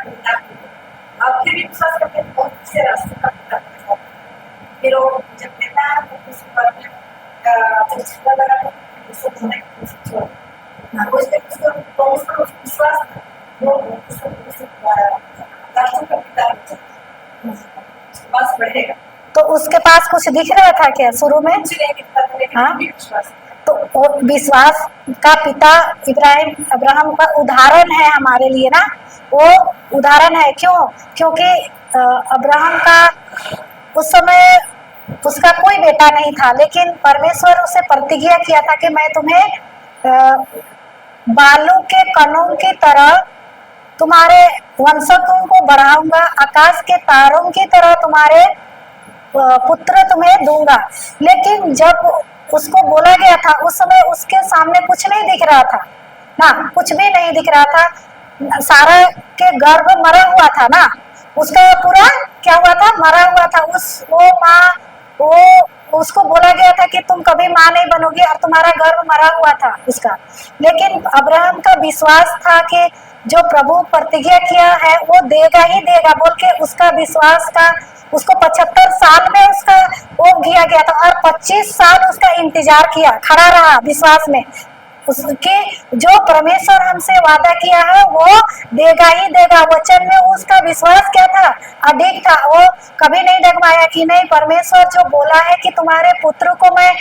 आप फिर भी विश्वास करते हैं बहुत से राष्ट्र का पिता। फिर वो जब कहता है तो उसके बाद में जब छिपा लगा तो सब होने की कोशिश हुआ वो इसके विश्वास वो राष्ट्र का पिता विश्वास बढ़ेगा। तो उसके पास कुछ दिख रहा था क्या शुरू में? हाँ, तो विश्वास का पिता इब्राहिम, अब्राहम का उदाहरण है हमारे लिए ना। वो उदाहरण है क्यों? क्योंकि अब्राहम का उस समय उसका कोई बेटा नहीं था, लेकिन परमेश्वर उसे प्रतिज्ञा किया था कि मैं तुम्हें बालू के कणों की तरह तुम्हारे वंशकों को बढ़ाऊंगा, आकाश के तारों की तरह तुम्हारे पुत्र तुम्हें दूंगा। लेकिन जब उसको बोला गया था उस समय उसके सामने कुछ नहीं दिख रहा था ना, कुछ भी नहीं दिख रहा था। सारा के गर्भ मरा हुआ था ना, उसका पूरा क्या हुआ था? मरा हुआ था। वो माँ, वो उसको बोला गया था कि तुम कभी माँ नहीं बनोगी और तुम्हारा गर्भ मरा हुआ था उसका। लेकिन अब्राहम का विश्वास था कि जो प्रभु प्रतिज्ञा किया है वो देगा ही देगा बोल के उसका विश्वास का, उसको 75 साल में उसका वो किया गया था और 25 साल उसका इंतजार किया, खड़ा रहा विश्वास में। उसके जो परमेश्वर हमसे वादा किया है वो देगा ही देगा। वचन में उसका विश्वास क्या था? अडिग था। वो कभी नहीं डगमाया कि नहीं, परमेश्वर जो बोला है कि तुम्हारे पुत्र को मैं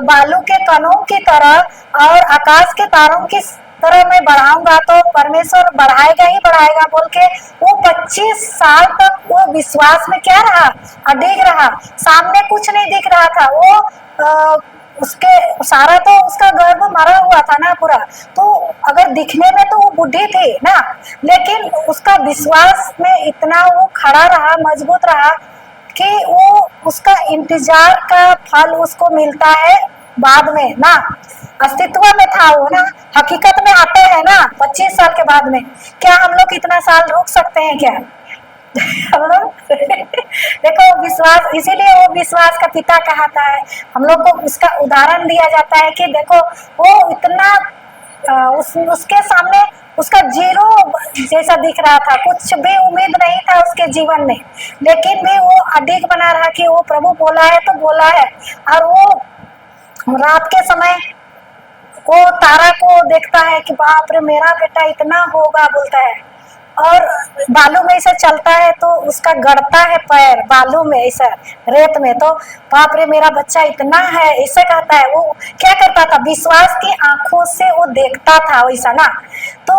बालू के कणों की तरह और आकाश के तारों की तरह मैं बढ़ाऊंगा, तो परमेश्वर बढ़ाएगा ही बढ़ाएगा बोल के वो 25 साल तक वो विश्वास में क्या रहा? अडिग रहा। सामने कुछ नहीं दिख रहा था। वो उसके सारा तो उसका गर्भ मरा हुआ था ना पूरा, तो अगर दिखने में तो वो बुढ़ी थी ना, लेकिन उसका विश्वास में इतना वो खड़ा रहा, मजबूत रहा कि वो उसका इंतजार का फल उसको मिलता है बाद में ना। अस्तित्व में था वो ना, हकीकत में आते हैं ना 25 साल के बाद में। क्या हम लोग इतना साल रुक सकते हैं क्या? हम लोग देखो विश्वास, इसीलिए वो विश्वास का पिता कहता है। हम लोग को इसका उदाहरण दिया जाता है कि देखो वो इतना उसके सामने उसका जीरो जैसा दिख रहा था, कुछ भी उम्मीद नहीं था उसके जीवन में, लेकिन भी वो अडिग बना रहा कि वो प्रभु बोला है तो बोला है। और वो रात के समय वो तारा को देखता है कि बाप रे मेरा बेटा इतना होगा बोलता है, और बालू में ऐसा चलता है तो उसका गड़ता है पैर बालू में, ऐसा रेत में, तो बाप रे मेरा बच्चा इतना है ऐसा कहता है। वो क्या करता था? विश्वास की आंखों से वो देखता था वैसा ना। तो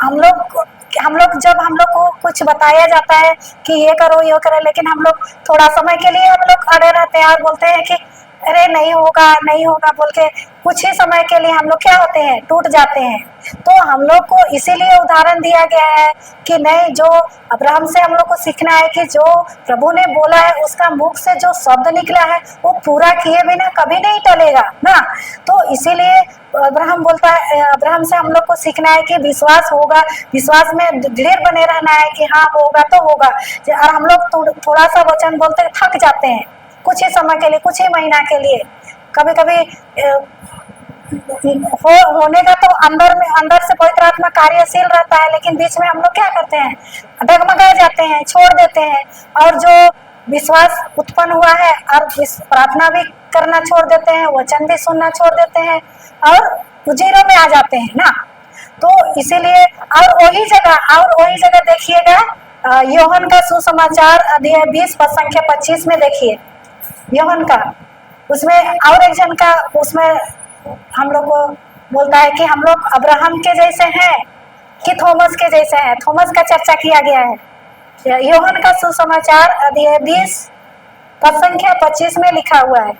हम लोग जब हम लोग को कुछ बताया जाता है कि ये करो ये करो, लेकिन हम लोग थोड़ा समय के लिए हम लोग अड़े रहते हैं और बोलते हैं कि अरे नहीं होगा नहीं होगा बोल के कुछ ही समय के लिए हम लोग क्या होते हैं? टूट जाते हैं। तो हम लोग को इसीलिए उदाहरण दिया गया है कि नहीं, जो अब्राहम से हम लोग को सीखना है कि जो प्रभु ने बोला है उसका मुख से जो शब्द निकला है वो पूरा किए बिना कभी नहीं टलेगा ना। तो इसीलिए अब्राहम बोलता है, अब्राहम से हम लोग को सीखना है कि विश्वास होगा, विश्वास में ढेर बने रहना है कि हाँ होगा तो होगा। और हम लोग थोड़ा सा वचन बोलते थक जाते हैं कुछ ही समय के लिए, कुछ ही महीना के लिए, कभी कभी होने का तो अंदर से पवित्र आत्मा कार्यशील रहता है, लेकिन बीच में हम लोग क्या करते हैं? डगमगा जाते हैं, छोड़ देते हैं, और जो विश्वास उत्पन्न हुआ है और प्रार्थना भी करना छोड़ देते हैं, वचन भी सुनना छोड़ देते हैं और जीरो में आ जाते हैं ना। तो इसीलिए और वही जगह देखिएगा, योहन का सुसमाचार अध्याय 20 पद संख्या 25 में देखिए, योहन का, उसमें और एक जन का, उसमें हम लोग को बोलता है कि हम लोग अब्राहम के जैसे हैं कि थॉमस के जैसे हैं, थॉमस का चर्चा किया गया है। योहन का सुसमाचार अध्याय 20 पद संख्या 25 में लिखा हुआ है।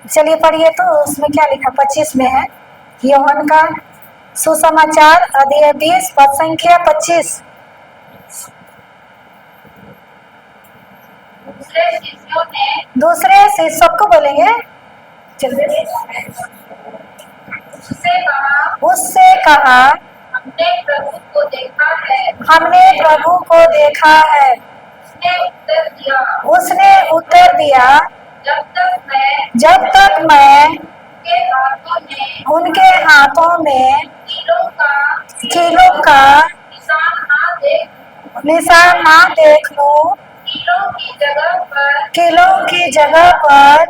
चलिए पढ़िए, तो उसमें क्या लिखा, 25 में है, योहन का सुसमाचार अध्याय 20 पद संख्या 25। दूसरे शिष्यों को बोलेंगे, उससे कहा हमने प्रभु को देखा है। हमने प्रभु को देखा है। उसने उत्तर दिया जब तक मैं उनके हाथों में कीलों का निशान ना देख लूं, कीलों की जगह पर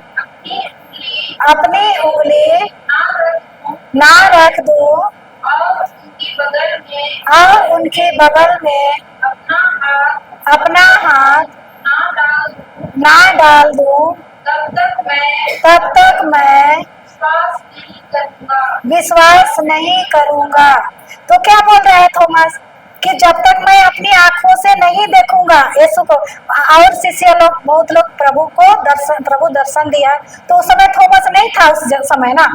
अपनी उंगली ना रख दूं और उनके बगल में अपना हाथ ना डाल दूं, तब तक मैं विश्वास नहीं करूंगा। तो क्या बोल रहा है थॉमस कि जब तक मैं अपनी आंखों से नहीं देखूंगा यीशु को। और शिष्य लोग, बहुत लोग प्रभु दर्शन दिया, तो उस समय थॉमस नहीं था उस समय ना,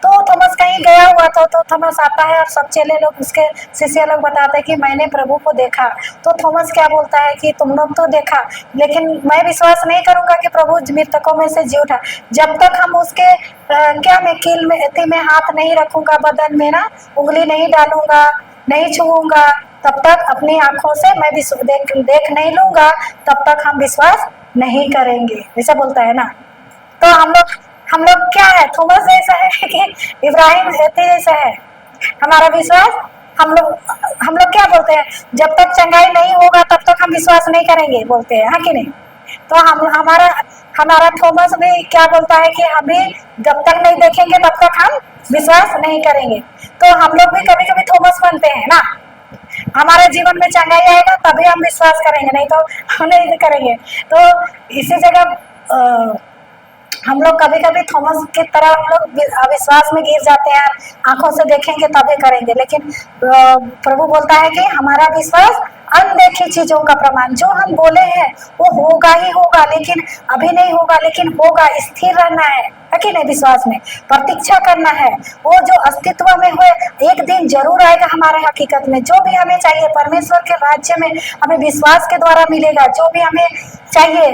तो थॉमस कहीं गया हुआ था, तो थॉमस आता है और सब चेले लोग, उसके शिष्य लोग बताते हैं कि मैंने प्रभु को देखा। तो थॉमस क्या बोलता है कि तुम लोग तो देखा, लेकिन मैं विश्वास नहीं करूंगा कि प्रभु मृतकों में से जी उठा, जब तक हम उसके क्या मैं कील में एती में हाथ नहीं रखूंगा, बदन में ना उंगली नहीं डालूंगा, नहीं छूऊंगा, तब तक अपनी आंखों से मैं देख नहीं लूंगा, तब तक हम विश्वास नहीं करेंगे, ऐसा बोलता है ना। तो हम लोग क्या है, थॉमस जैसा है कि इब्राहिम जैसा है हमारा विश्वास। हम लोग क्या बोलते हैं, जब तक चंगाई नहीं होगा तब तक हम विश्वास नहीं करेंगे, बोलते हैं, हाँ कि नहीं। तो हमारा थॉमस भी क्या बोलता है कि अभी जब तक नहीं देखेंगे तब तक हम विश्वास नहीं करेंगे। तो हम लोग भी कभी कभी थॉमस बनते हैं ना, हमारे जीवन में चंगाई आएगा तभी हम विश्वास करेंगे, नहीं तो हम नहीं करेंगे। तो इसी जगह हम लोग कभी कभी थॉमस की तरह हम लोग अविश्वास में गिर जाते हैं, आंखों से देखेंगे तभी करेंगे, लेकिन प्रभु बोलता है कि हमारा विश्वास अनदेखी चीजों का प्रमाण, जो हम बोले हैं वो होगा ही होगा, लेकिन अभी नहीं होगा, लेकिन होगा, स्थिर रहना है कि नहीं, विश्वास में प्रतीक्षा करना है। वो जो अस्तित्व में हुए एक दिन जरूर आएगा हमारे हकीकत में। जो भी हमें चाहिए परमेश्वर के राज्य में हमें विश्वास के द्वारा मिलेगा। जो भी हमें चाहिए,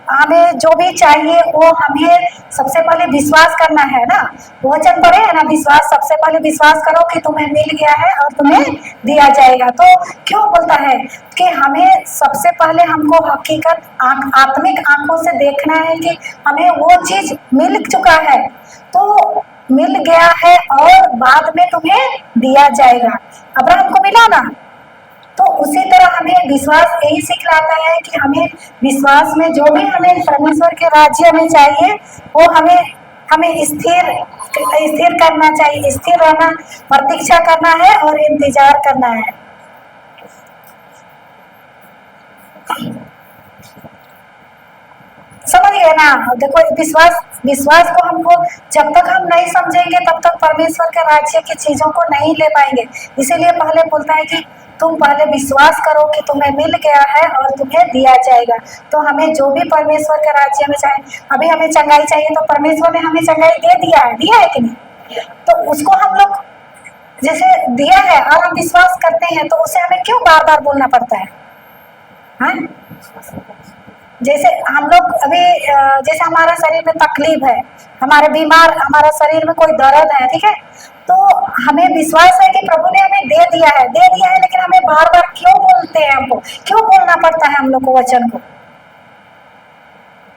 हमें जो भी चाहिए वो हमें सबसे पहले विश्वास करना है ना। वचन पढ़े है ना, विश्वास, सबसे पहले विश्वास करो कि तुम्हें मिल गया है और तुम्हें दिया जाएगा। तो क्यों बोलता है कि हमें सबसे पहले हमको हकीकत आत्मिक आंखों से देखना है कि हमें वो चीज मिल चुका है, तो मिल गया है और बाद में तुम्हें दिया जाएगा। अब्राहम को मिला ना, तो उसी तरह हमें विश्वास यही सिखलाता है कि हमें विश्वास में जो भी हमें परमेश्वर के राज्य में चाहिए वो हमें स्थिर करना चाहिए, स्थिर रहना, प्रतीक्षा करना है और इंतजार करना है। समझ गए ना। देखो विश्वास को हमको जब तक हम नहीं समझेंगे तब तक परमेश्वर के राज्य की चीजों को नहीं ले पाएंगे। इसीलिए पहले बोलता है कि तुम पहले विश्वास करो कि तुम्हें मिल गया है और तुम्हें दिया जाएगा। तो हमें जो भी परमेश्वर के राज्य में चाहिए, अभी हमें चंगाई चाहिए तो परमेश्वर ने हमें चंगाई दिया है कि नहीं। तो उसको हम लोग जैसे दिया है और हम विश्वास करते हैं, तो उसे हमें क्यों बार बार बोलना पड़ता है, हाँ? जैसे हम लोग अभी जैसे हमारा शरीर में तकलीफ है, हमारा शरीर में कोई दर्द है, ठीक है, तो हमें विश्वास है कि प्रभु ने हमें दे दिया है, लेकिन हमें बार बार क्यों बोलते हैं, हमको क्यों बोलना पड़ता है हम लोग को वचन को?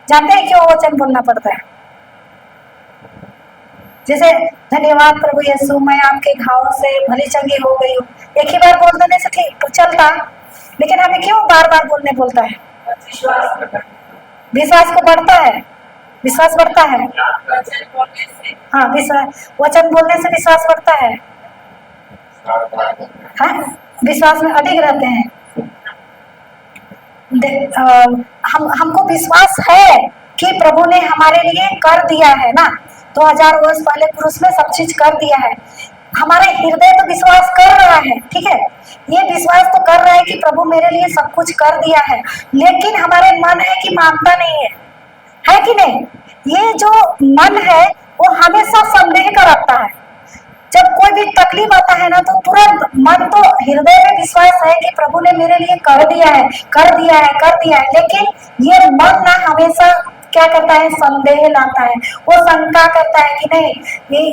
जानते हैं क्यों वचन बोलना पड़ता है? जैसे धन्यवाद प्रभु यीशु, मैं आपके घावों से भली चंगी हो गई हूँ, एक ही बार बोल देने से ठीक चलता, लेकिन हमें क्यों बार बार बोलता है? विश्वास को बढ़ता है, विश्वास बढ़ता है। वचन बोलने से हाँ, विश्वास, वचन बोलने से विश्वास बढ़ता है। हाँ, विश्वास में अडिग रहते हैं। हमको विश्वास है कि प्रभु ने हमारे लिए कर दिया है ना, 2000 वर्ष पहले क्रूस में सब चीज कर दिया है। हमारे हृदय तो विश्वास कर रहा है, ठीक है, ये विश्वास तो कर रहा है कि प्रभु मेरे लिए सब कुछ कर दिया है, लेकिन हमारे मन है कि मानता नहीं है कि नहीं? ये जो मन है वो हमेशा संदेह का रखता है। जब कोई भी तकलीफ आता है ना तो तुरंत मन तो हृदय में विश्वास है कि प्रभु ने मेरे लिए कर दिया है, कर दिया है, कर दिया है, लेकिन ये मन ना हमेशा क्या करता है, संदेह लाता है। वो शंका करता है कि नहीं,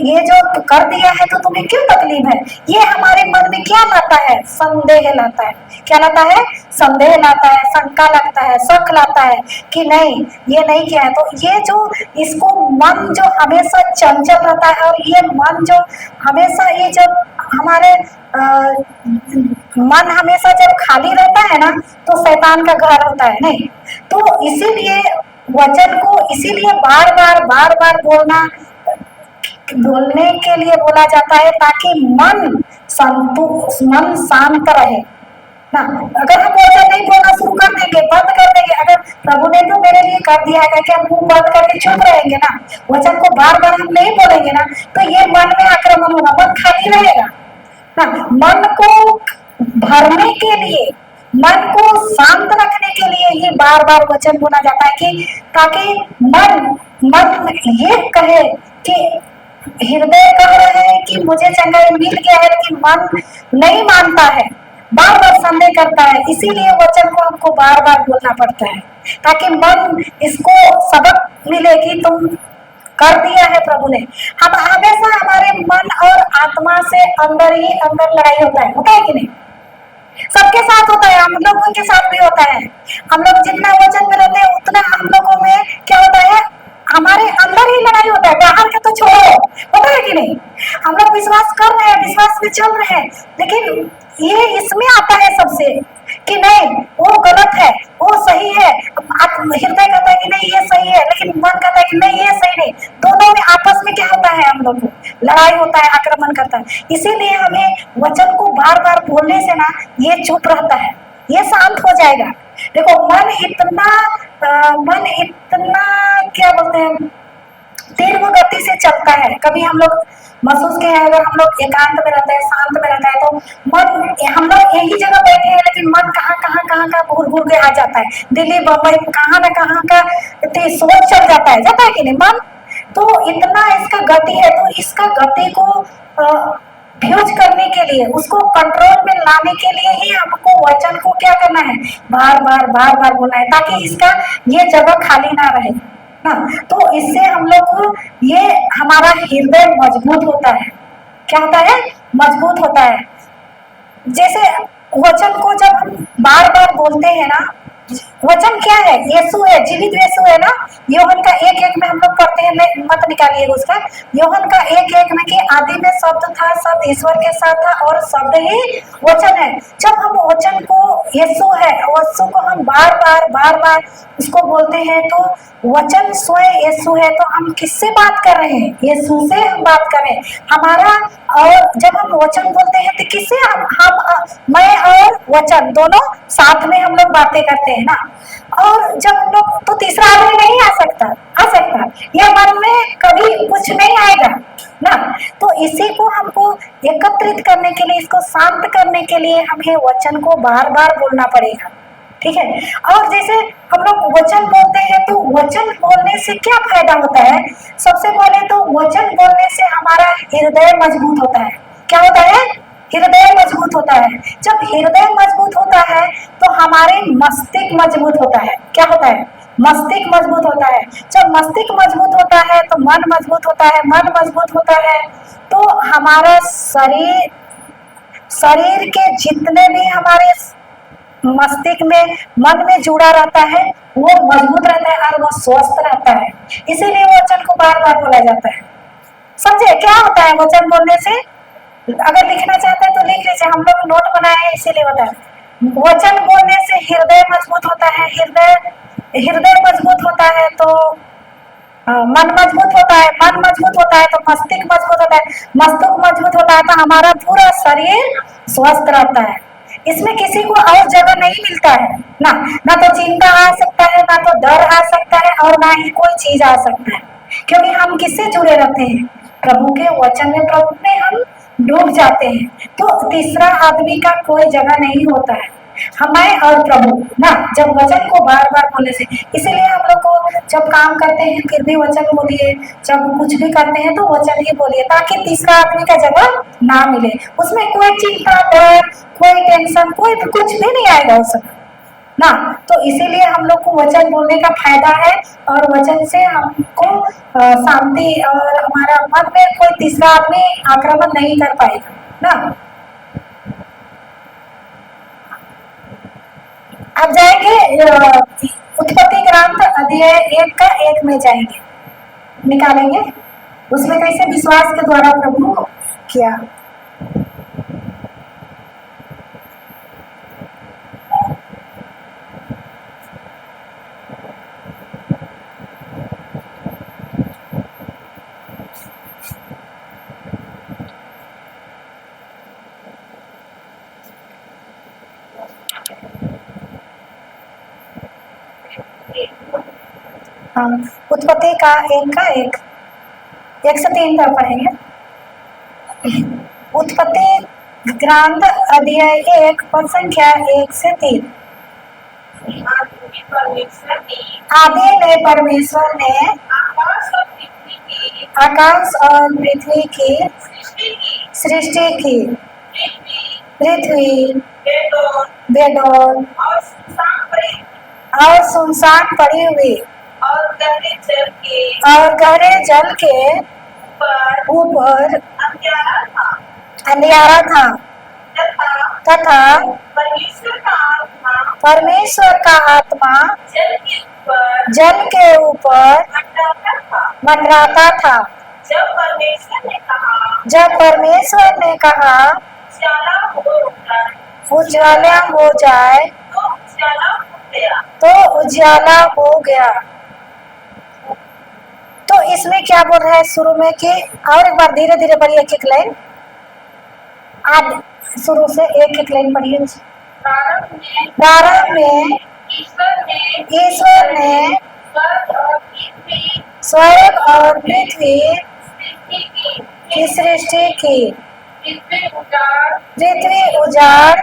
ये जो कर दिया है तो तुम्हें क्यों तकलीफ है। ये हमारे मन में क्या लाता है, संदेह लाता है। क्या लाता है, संदेह लाता है, शंका लगता है, शक लाता है कि नहीं ये नहीं किया है। तो ये जो इसको मन जो हमेशा चंचल रहता है, और ये मन जो हमेशा, ये जब हमारे मन हमेशा जब खाली रहता है ना तो शैतान का घर होता है, नहीं तो इसीलिए वचन को इसीलिए बार बार बोलने के लिए बोला जाता है, ताकि मन शांत रहे ना। अगर हम वचन नहीं बोलना शुरू कर देंगे, बंद कर देंगे, अगर प्रभु ने तो मेरे लिए कर दिया है कि हम मुंह बंद करके चुप रहेंगे ना, वचन को बार हम नहीं बोलेंगे ना, तो ये मन में आक्रमण होगा, मन खाली रहेगा ना। मन को भरने के लिए, मन को शांत रखने के लिए ही बार वचन बोला जाता है, कि ताकि मन ये कहे कि हृदय कह रहे हैं कि मुझे चंगाई मिल गया है, लेकिन मन नहीं मानता है, बार संदेह करता है। इसीलिए वचन को हमको बार बोलना पड़ता है, ताकि मन इसको सबक मिले कि तुम कर दिया है प्रभु ने। हम हमेशा हमारे मन और आत्मा से अंदर ही अंदर लड़ाई होता है कि नहीं? सबके साथ होता है, हम लोगों के साथ भी होता है। हम लोग जितना वचन में रहते हैं उतना हम लोगों में क्या होता है, हमारे अंदर ही लड़ाई होता है, बाहर के तो छोड़ो, होता है कि नहीं? हम लोग विश्वास कर रहे हैं, विश्वास में चल रहे हैं, लेकिन ये इसमें आता है सबसे कि नहीं वो गलत है, वो सही है। हृदय कहता है कि नहीं ये सही है, लेकिन मन कहता है कि नहीं ये सही नहीं। दोनों में आपस में क्या होता है, हम लोग को लड़ाई होता है, आक्रमण करता है। इसीलिए हमें वचन को बार बोलने से ना ये चुप रहता है, ये शांत हो जाएगा। देखो मन इतना क्या बोलते हैं, तीव्र गति से चलता है। कभी हम लोग महसूस किए हैं, अगर हम लोग एकांत में रहते हैं, शांत में रहता है, तो मन, हम लोग एक ही जगह बैठे हैं, लेकिन मन कहाँ का घूर के आ जाता है, दिल्ली बम्बई कहाँ न कहाँ का सोच चल जाता है कि नहीं मन। तो इतना इसका गति है, तो इसका गति को फ्यूज करने के लिए, उसको कंट्रोल में लाने के लिए ही हमको वचन को क्या करना है, बार बार बोलना है, ताकि इसका ये जगह खाली ना रहे ना। तो इससे हम लोग को ये हमारा हृदय मजबूत होता है। क्या होता है, मजबूत होता है। जैसे वचन को जब हम बार बोलते हैं ना, वचन क्या है, यीशु है, जीवित यीशु है ना। योहन का 1:1 में हम लोग पढ़ते हैं, मत निकालिएगा उसका। योहन का 1:1 में कि आदि में शब्द था, शब्द ईश्वर के साथ था, और शब्द ही वचन है। जब हम वचन को, यीशु है, यीशु को हम बार उसको बोलते हैं, तो वचन स्वयं यीशु है। तो हम किससे बात कर रहे हैं, यीशु से हम बात कर रहे हैं हमारा। और जब हम वचन बोलते हैं तो किससे, हम मैं और वचन दोनों साथ में हम लोग बातें करते हैं ना। और जब हम लोग, तो तीसरा आदमी नहीं आ सकता, यह मन में कभी कुछ नहीं आएगा ना। तो इसी को हमको एकत्रित करने के लिए, इसको शांत करने के लिए हमें वचन को बार बोलना पड़ेगा, ठीक है। और जैसे हम लोग वचन बोलते हैं, तो वचन बोलने से क्या फायदा होता है? सबसे पहले तो वचन बोलने से हमारा हृदय मजबूत होता है। क्या होता है, हृदय मजबूत होता है। जब हृदय मजबूत होता है तो हमारे मस्तिष्क मजबूत होता है। क्या होता है, मस्तिष्क मजबूत होता है। जब मस्तिष्क मजबूत होता है तो मन मजबूत होता है, मन मजबूत होता है तो हमारा शरीर के जितने भी हमारे मस्तिष्क में, मन में जुड़ा रहता है, वो मजबूत रहता है और वो स्वस्थ रहता है। इसीलिए वचन को बार बोला जाता है। समझे क्या होता है वचन बोलने से? अगर लिखना चाहते हैं तो लिख लीजिए, हम लोग नोट बनाए हैं इसीलिए बताए। वचन बोलने से हृदय मजबूत होता है, हृदय हृदय मजबूत होता है तो मन मजबूत होता है, मन मजबूत होता है तो मस्तिष्क मजबूत होता है, मस्तिष्क मजबूत होता है तो हमारा पूरा शरीर स्वस्थ रहता है। इसमें किसी को और जगह नहीं मिलता है ना, ना तो चिंता आ सकता है, ना तो डर आ सकता है, और ना ही कोई चीज आ सकता है, क्योंकि हम किससे जुड़े रहते हैं? प्रभु के वचन में, प्रभु में हम डूब जाते हैं। तो तीसरा आदमी का कोई जगह नहीं होता है, हमें और प्रभु ना, जब वचन को बार बार बोलने से। इसीलिए हम लोग को जब काम करते हैं फिर भी वचन बोलिए, जब कुछ भी करते हैं तो वचन ही बोलिए, ताकि तीसरा आदमी का जगह ना मिले। उसमें कोई चिंता, डर, कोई टेंशन, कोई कुछ भी नहीं आएगा उसमें ना। तो इसीलिए हम लोग को वचन बोलने का फायदा है, और वचन से हमको शांति, और हमारा मन में कोई तीसरा आदमी आक्रमण नहीं कर पाएगा ना। अब जाएंगे उत्पत्ति ग्रंथ अध्याय 1 का 1 में जाएंगे, निकालेंगे उसमें कैसे विश्वास के द्वारा प्रभु किया। हम उत्पत्ति का 1 से 3 तक पढ़ेंगे। उत्पत्ति ग्रंथ अध्याय 1 पद संख्या 1 से 3। आदि में परमेश्वर ने आकाश और पृथ्वी की सृष्टि की। पृथ्वी बेडौल और सुनसान पड़ी हुई, और गहरे जल के ऊपर अंधियारा था तथा परमेश्वर का आत्मा जल के ऊपर मंडराता था। जब जब परमेश्वर ने कहा उजाला हो जाए तो उजाला हो गया। तो इसमें क्या बोल रहा है शुरू में कि, और एक बार धीरे धीरे पढ़िए, एक एक लाइन आप शुरू से एक एक लाइन पढ़िए। प्रारंभ में ईश्वर ने स्वर्ग और पृथ्वी की सृष्टि की। पृथ्वी उजाड़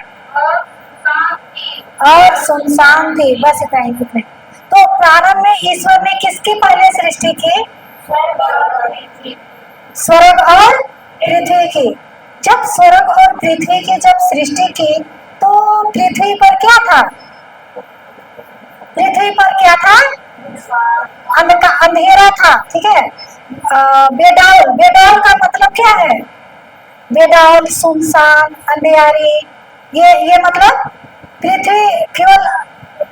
और सुनसान थी। बस इतना ही लिखना। तो प्रारंभ में ईश्वर ने किसकी पहले सृष्टि की? स्वर्ग और पृथ्वी की। जब स्वर्ग और पृथ्वी की जब सृष्टि की तो पृथ्वी पर क्या था? पृथ्वी पर क्या था? अंधेरा था। ठीक है। बेडौल, बेडौल का मतलब क्या है? बेडौल, सुनसान, अंधियारी, ये मतलब पृथ्वी, केवल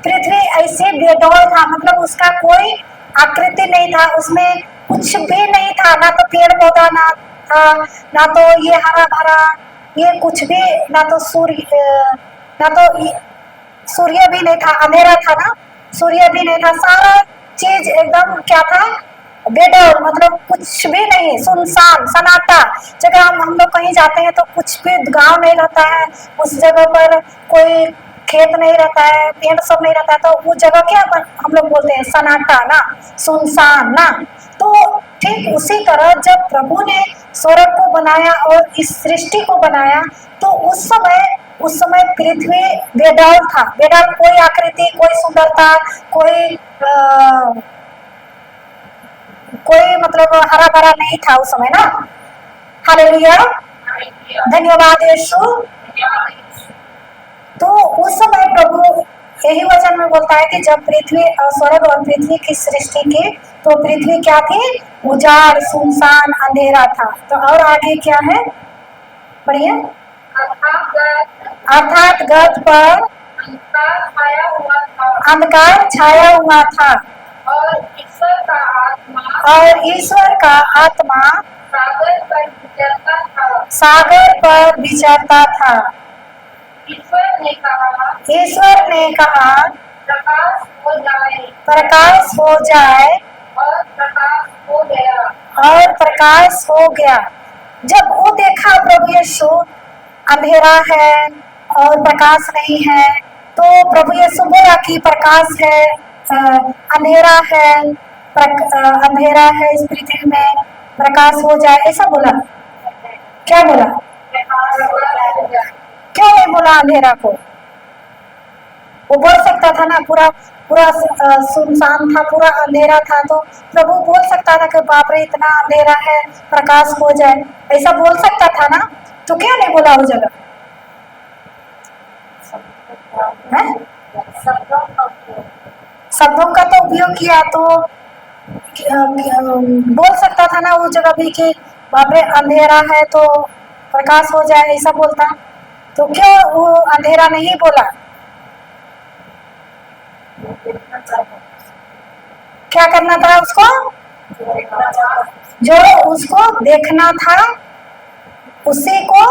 पृथ्वी ऐसे बेडौल था, मतलब उसका कोई आकृति नहीं था, उसमें कुछ भी नहीं था, ना तो पेड़ पौधा ना था, ना तो ये हरा भरा, ये कुछ भी, ना तो सूर्य भी नहीं था, अंधेरा था ना, सूर्य भी नहीं था, सारा चीज एकदम क्या था? बेडौल, मतलब कुछ भी नहीं, सुनसान, सन्नाटा जगह। हम लोग कहीं जाते हैं तो कुछ भी गांव नहीं रहता है, उस जगह पर कोई खेत नहीं रहता है, पेड़ सब नहीं रहता है, तो वो जगह क्या हम लोग बोलते हैं? सन्नाटा ना, सुनसान ना। तो ठीक उसी तरह जब प्रभु ने स्वर्ग को बनाया और इस सृष्टि को बनाया तो उस समय पृथ्वी बेडौल था। बेडौल, कोई आकृति, कोई सुंदरता, कोई मतलब हरा भरा नहीं था उस समय ना। हालेलुया, धन्यवाद यीशु। तो उस समय प्रभु यही वचन में बोलता है कि जब पृथ्वी, स्वर्ग और पृथ्वी की सृष्टि की तो पृथ्वी क्या थी? उजाड़, सुनसान, अंधेरा था। तो और आगे क्या है? पढ़िए। अर्थात गत पर अंधकार छाया हुआ था और ईश्वर का आत्मा सागर पर विचरता था। सागर पर विचरता था। ईश्वर ने कहा प्रकाश हो जाए प्रकाश हो जाए और प्रकाश हो गया। और प्रकाश हो गया। जब वो देखा प्रभु यीशु अंधेरा है और प्रकाश नहीं है, तो प्रभु यीशु बोला कि प्रकाश है, अंधेरा है, अंधेरा है इस पृथ्वी में, प्रकाश हो जाए, ऐसा बोला? क्या बोला? प्रकाश हो जाए। क्यों नहीं बोला अंधेरा को? वो बोल सकता था ना, पूरा पूरा सुनसान था, पूरा अंधेरा था, तो प्रभु बोल सकता था कि बाप रे इतना अंधेरा है, प्रकाश हो जाए, ऐसा बोल सकता था ना, तो क्यों नहीं बोला उस जगह? हैं? शब्दों का तो उपयोग किया, तो बोल सकता था ना उस जगह भी कि बाप रे अंधेरा है तो प्रकाश हो जाए, ऐसा बोलता। तो क्यों वो अंधेरा नहीं बोला? क्या करना था उसको? जो उसको देखना था उसी को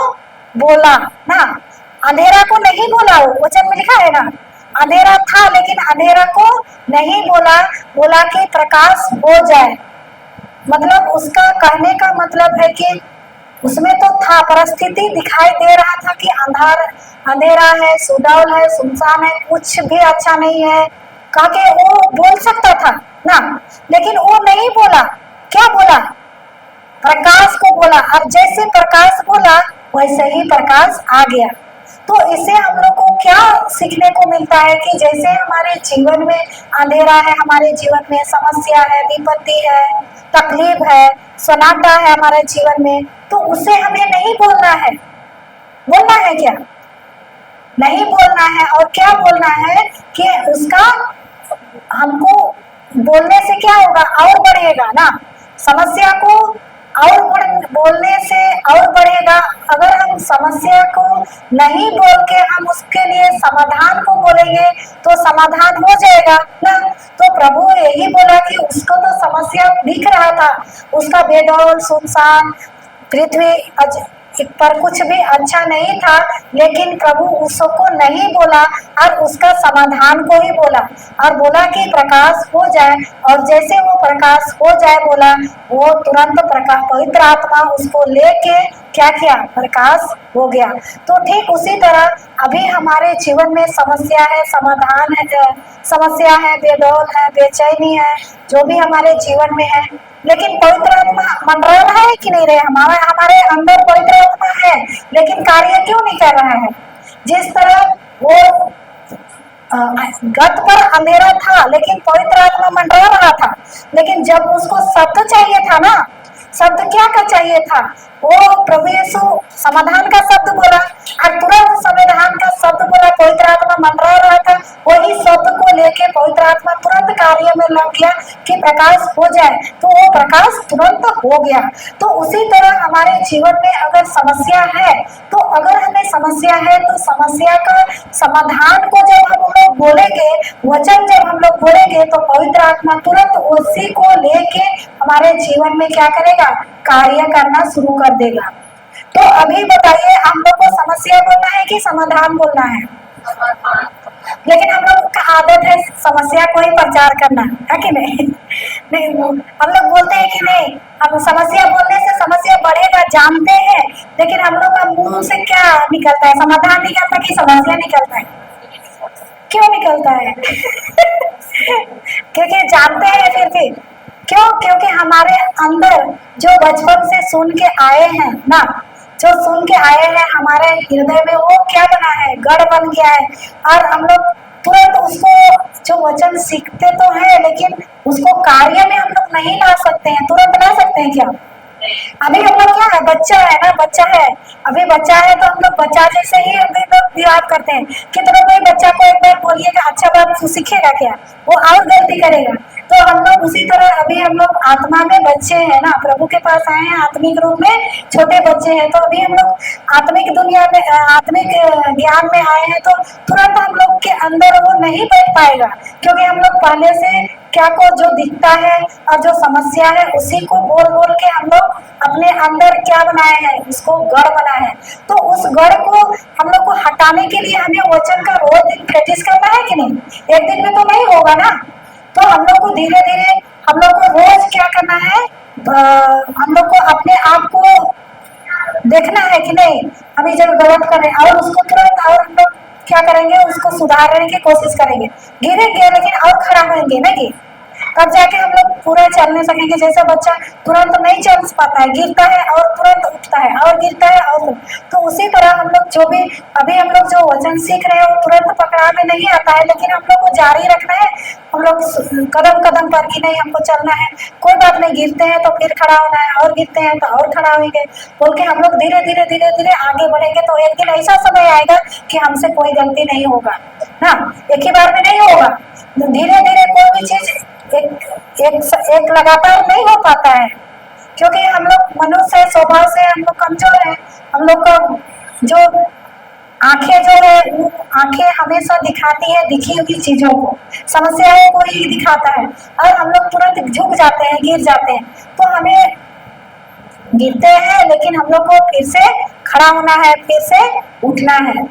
बोला ना, अंधेरा को नहीं बोला। वो वचन में लिखा है ना, अंधेरा था लेकिन अंधेरा को नहीं बोला, बोला कि प्रकाश हो जाए। मतलब उसका कहने का मतलब है कि उसमें तो था, परिस्थिति दिखाई दे रहा था कि अंधेरा है, सुडौल है, सुनसान है, कुछ भी अच्छा नहीं है, कहा कि वो बोल सकता था ना, लेकिन वो नहीं बोला। क्या बोला? प्रकाश को बोला, और जैसे प्रकाश बोला वैसे ही प्रकाश आ गया। तो इससे हम लोग को क्या सीखने को मिलता है कि जैसे हमारे जीवन में अंधेरा है, हमारे जीवन में समस्या है, विपत्ति है, तकलीफ है, सन्नाटा है हमारे जीवन में, तो उसे हमें नहीं बोलना है। बोलना है क्या? नहीं बोलना है। और क्या बोलना है कि उसका हमको बोलने से क्या होगा? और बढ़ेगा ना, समस्या को और बोलने से और बढ़ेगा। अगर हम समस्या को नहीं बोल के हम उसके लिए समाधान को बोलेंगे तो समाधान हो जाएगा ना। तो प्रभु यही बोला कि उसको तो समस्या दिख रहा था, उसका बेडौल सुनसान पृथ्वी पर कुछ भी अच्छा नहीं था, लेकिन प्रभु उसको नहीं बोला और उसका समाधान को ही बोला, और बोला कि प्रकाश हो जाए। और जैसे वो प्रकाश हो जाए बोला, वो तुरंत प्रकाश, पवित्र आत्मा उसको लेके क्या किया? प्रकाश हो गया। तो ठीक उसी तरह अभी हमारे जीवन में समस्या है, समाधान है, समस्या है, बेडौल है, बेचैनी है, जो भी हमारे जीवन में है, लेकिन पवित्र आत्मा मंडरा रहा है कि नहीं रहे? हमारे अंदर पवित्र आत्मा है, लेकिन कार्य क्यों नहीं कर रहा है? जिस तरह वो गत पर अंधेरा था लेकिन पवित्र आत्मा मंडरा रहा था, लेकिन जब उसको शब्द चाहिए था ना, शब्द क्या का चाहिए था? वो प्रभु यीशु समाधान का शब्द बोला और तुरंत समाधान का शब्द बोला, पवित्र आत्मा मंडरा रहा था, वही शब्द को लेके पवित्र आत्मा तुरंत कार्य में लग गया कि प्रकाश हो जाए, तो वो प्रकाश तुरंत हो गया। तो उसी तरह हमारे जीवन में अगर समस्या है, तो अगर हमें समस्या है तो समस्या का समाधान को जब हम लोग बोलेंगे, वचन जब हम लोग बोलेंगे, तो पवित्र आत्मा तुरंत उसी को लेके हमारे जीवन में क्या करेगा? कार्य करना शुरू कर देगा। तो अभी बताइए, हम लोग को समस्या बोलना है कि समाधान बोलना है? लेकिन हम लोग का आदत है समस्या को ही प्रचार करना, है कि नहीं? नहीं, हम लोग बोलते हैं कि नहीं, हम समस्या बोलने से समस्या बढ़ेगा जानते हैं, लेकिन हम लोग का मुंह से क्या निकलता है? समाधान निकलता है कि समस्या निकलता है? क्यों निकलता है? क्योंकि जानते हैं फिर भी। क्यों? क्योंकि हमारे अंदर जो बचपन से सुन के आए हैं ना, जो सुन के आए हैं हमारे हृदय में, वो क्या बना है? गढ़ बन गया है। और हम लोग तुरंत उसको, जो वचन सीखते तो है, लेकिन उसको कार्य में हम लोग नहीं ला सकते हैं। तुरंत ला सकते हैं क्या? अभी हम लोग क्या है? बच्चा है ना, बच्चा है, अभी बच्चा है तो हम लोग बच्चा जैसे ही हम लोग बिहेव करते हैं। कितना कोई बच्चा को एक बार बोलिएगा अच्छा बात तो सीखेगा क्या? वो और गलती करेगा। तो हम लोग उसी तरह अभी हम लोग आत्मा में बच्चे हैं ना, प्रभु के पास आए हैं आत्मिक रूप में, छोटे बच्चे हैं। तो अभी हम लोग आत्मिक दुनिया में आत्मिक ज्ञान में आए हैं, तो तुरंत हम लोग के अंदर वो नहीं बैठ पाएगा, क्योंकि हम लोग पहले से क्या को जो दिखता है और जो समस्या है उसी को बोल बोल के हम लोग अपने अंदर क्या बनाए हैं, उसको गढ़ बनाए हैं। तो उस गढ़ को हम लोग को हटाने के लिए हमें वचन का रोज दिन प्रैक्टिस करना है कि नहीं? एक दिन में तो नहीं होगा ना। तो हम लोग को धीरे धीरे हम लोग को रोज क्या करना है, हम लोग को अपने आप को देखना है कि नहीं अभी जब गलत कर रहे हैं, और उसको तुरंत और हम लोग क्या करेंगे, उसको सुधारने की कोशिश करेंगे, गिरेंगे लेकिन और खड़ा होंगे ना, कि तब जाके हम लोग पूरा चलने सकेंगे। जैसा बच्चा तुरंत नहीं चल पाता है, गिरता है और तुरंत उठता है और गिरता है और तो उसी तरह हम लोग जो भी अभी हम लोग जो वचन सीख रहे हैं वो तुरंत पकड़ा में नहीं आता है, लेकिन हम लोग को जारी रखना है। हम लोग कदम कदम पर कि नहीं हमको चलना है, कोई बात नहीं, गिरते हैं तो फिर खड़ा होना है, और गिरते हैं तो और खड़ा होंगे बोल के हम लोग धीरे धीरे धीरे धीरे आगे बढ़ेंगे। तो एक दिन ऐसा समय आएगा कि हमसे कोई गलती नहीं होगा ना, एक ही बार में नहीं होगा, धीरे धीरे कोई भी चीज एक लगातार नहीं हो पाता है, क्योंकि हम लोग मनुष्य स्वभाव से हम लोग कमजोर हैं। हम लोग का जो आंखें जो है वो आंखें हमेशा दिखाती है दिखी हुई चीजों को, समस्याओं को ही दिखाता है, और हम लोग तुरंत झुक जाते हैं, गिर जाते हैं। तो हमें गिरते हैं लेकिन हम लोग को फिर से खड़ा होना है, फिर से उठना है।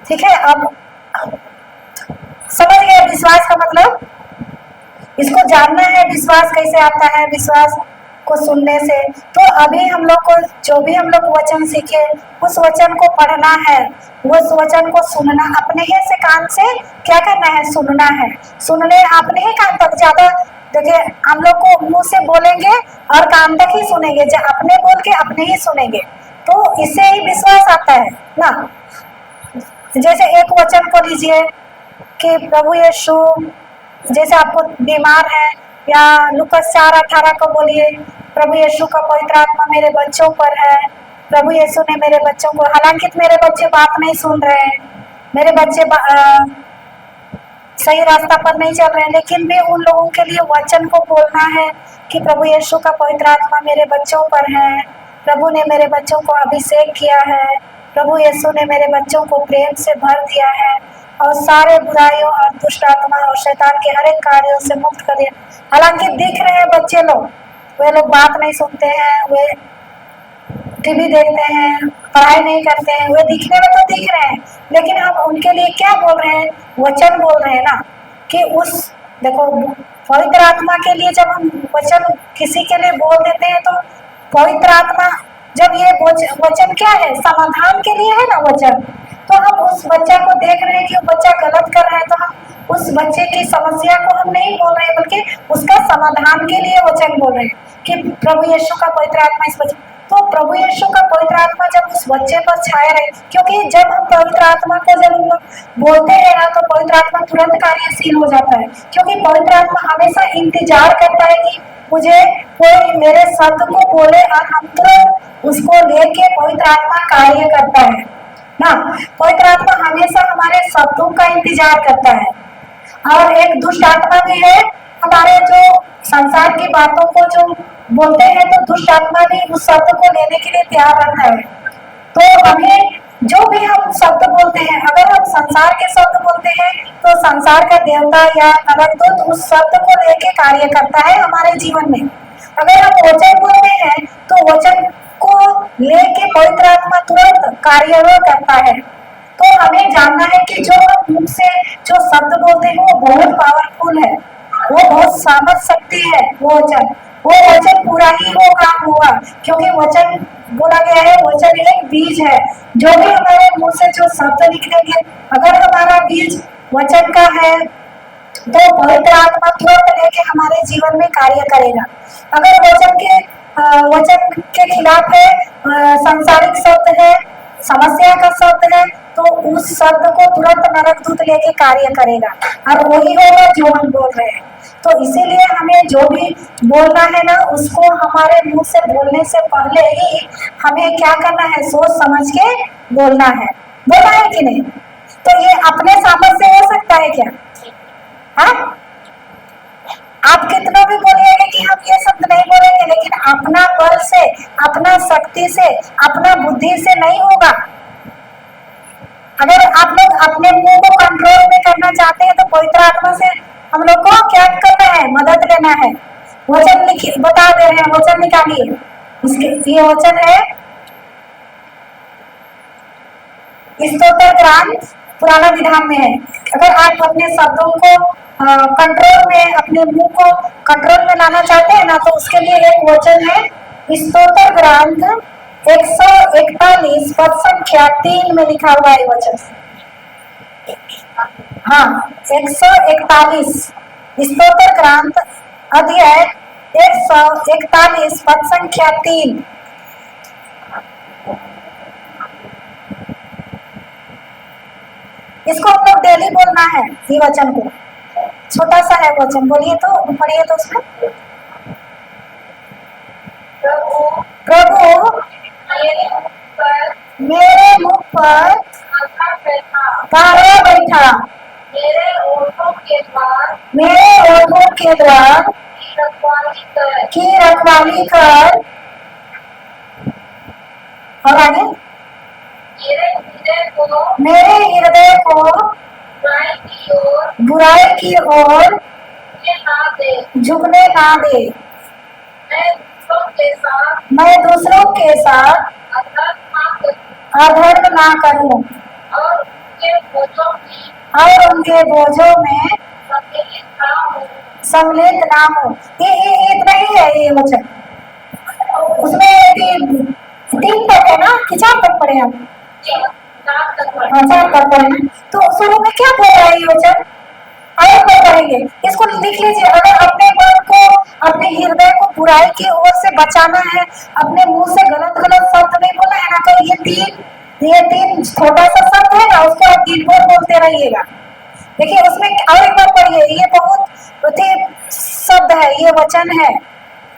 ठीक है, अब समझ गए विश्वास का मतलब? इसको जानना है विश्वास कैसे आता है, विश्वास को सुनने से। तो अभी हम लोग को जो भी हम लोग वचन सीखे उस वचन को पढ़ना है, उस वचन को सुनना, अपने ही से कान से क्या करना है, सुनना है। सुनने अपने ही कान तक, ज्यादा देखिए हम लोग को मुंह से बोलेंगे और कान तक ही सुनेंगे, जब अपने बोल के अपने ही सुनेंगे, तो इससे ही विश्वास आता है ना। जैसे एक वचन को लीजिए कि प्रभु यीशु, जैसे आपको बीमार है, या लूकास 4:18 को बोलिए, प्रभु यीशु का पवित्र आत्मा मेरे बच्चों पर है, प्रभु यीशु ने मेरे बच्चों को, हालांकि मेरे बच्चे बात नहीं सुन रहे हैं, मेरे बच्चे सही रास्ता पर नहीं चल रहे हैं, लेकिन भी उन लोगों के लिए वचन को बोलना है कि प्रभु यीशु का पवित्र आत्मा मेरे बच्चों पर है, प्रभु ने मेरे बच्चों को अभिषेक किया है, प्रभु यीशु ने मेरे बच्चों को प्रेम से भर दिया है, और सारे बुराइयों और दुष्ट आत्मा और शैतान के हर एक कार्यों से मुक्त कर दिया। हालांकि दिख रहे हैं बच्चे लोग, वे लोग बात नहीं सुनते हैं, वे टीवी देखते हैं, पढ़ाई नहीं करते हैं, वे दिखने में तो दिख रहे हैं, लेकिन हम उनके लिए क्या बोल रहे हैं, वचन बोल रहे हैं ना। कि उस देखो पवित्र आत्मा के लिए जब हम वचन किसी के लिए बोल देते हैं, तो पवित्र आत्मा जब ये वचन क्या है, समाधान के लिए है ना वचन। तो हम उस बच्चा को देख रहे हैं कि वो बच्चा गलत कर रहा है, तो हम उस बच्चे की समस्या को हम नहीं बोल रहे हैं, बल्कि उसका समाधान के लिए वचन बोल रहे हैं कि प्रभु यीशु का पवित्र आत्मा इस बच्चे। तो प्रभु यीशु का पवित्र आत्मा जब उस बच्चे पर छाया रहे, क्योंकि जब हम पवित्र आत्मा को जब बोलते हैं ना, तो पवित्र आत्मा तुरंत कार्यशील हो जाता है, क्योंकि पवित्र आत्मा हमेशा इंतजार करता है कि मुझे कोई मेरे शब्द को बोले, और हम तुरंत उसको लेके पवित्र आत्मा कार्य करता है ना। पवित्र आत्मा हमेशा हमारे शब्दों का इंतजार करता है। और एक दुष्ट आत्मा भी है, हमारे जो संसार की बातों को जो बोलते हैं, तो दुष्ट आत्मा भी उस शब्द को लेने के लिए तैयार रहता है। तो हमें जो भी हम शब्द बोलते हैं, अगर हम संसार के शब्द बोलते हैं, तो संसार का देवता या नरकदूत उस शब्द को लेके कार्य करता है हमारे जीवन में। अगर हम वचन बोलते हैं, तो वचन को लेके पवित्र आत्मा तुरंत कार्य करता है। तो हमें जानना है कि जो हम मुख से जो शब्द बोलते हैं वो बहुत पावरफुल है, वो बहुत सामर्थ शक्ति है। वो वचन पूरा ही वो काम होगा, क्योंकि वचन बोला गया है, वचन एक बीज है। जो भी हमारे मुंह से जो शब्द निकलेंगे, अगर हमारा बीज वचन का है, तो पवित्र आत्मा तुरंत लेके हमारे जीवन में कार्य करेगा। अगर वचन के खिलाफ है, सांसारिक शब्द है, समस्या का शब्द है, तो उस शब्द को तुरंत नरकदूत लेके कार्य करेगा, और वही होगा जो हम बोल रहे हैं। तो इसीलिए हमें जो भी बोलना है ना, उसको हमारे मुंह से बोलने से पहले ही हमें क्या करना है, सोच समझ के बोलना है। बोला है कि नहीं? तो ये अपने सामर्थ्य से हो सकता है क्या? हाँ, आप कितना भी बोलिएगा कि हम ये शब्द नहीं बोलेंगे, लेकिन अपना बल से, अपना शक्ति से, अपना बुद्धि से नहीं होगा। अगर आप लोग अपने मुंह को कंट्रोल में करना चाहते हैं तो पवित्र आत्मा से हम लोग को क्या करना है, मदद लेना है। वचन लिखिए, बता दे रहे हैं, वचन निकालिए। इसके ये वचन है स्तोत्र ग्रंथ पुराना विधान में है। अगर आप अपने शब्दों को कंट्रोल में, अपने मुंह को कंट्रोल में लाना चाहते हैं ना, तो उसके लिए एक वचन है स्तोत्र ग्रंथ 141 पद संख्या 3 में लिखा हुआ है वचन। हाँ, 141 स्तोत्र ग्रंथ अध्याय 141 पद संख्या 3। इसको हम लोग डेली बोलना है, ये वचन को। छोटा सा है वचन, बोलिए तो, पढ़िए तो उसमें। प्रभु मेरे मुख पर तारा बैठा, मेरे ओठों के द्वार की रखवाली कर। और आगे, मेरे हृदय को बुराई की ओर झुकने ना दे। मैं दूसरों के साथ अधर्म ना करूं और उनके बोझों में सम्मिलित ना हो। ये इतना ही है ये वचन। उसमें 3 पद है ना, कि 4 पद पढ़े हम? 4 पद पढ़े ना। तो शुरू में क्या बोल रहा है ये वचन? आगे पद पढ़ेंगे, इसको लिख लीजिए। अगर अपने मन को, अपने हृदय को बुराई की ओर से बचाना है, अपने मुंह से गलत शब्द नहीं बोलना है ना, तो ये तीन छोटा सा शब्द है ना, उसको आप दिन भर बोलते रहिएगा। देखिए उसमें और एक बार पढ़िए, ये बहुत शब्द है, ये वचन है।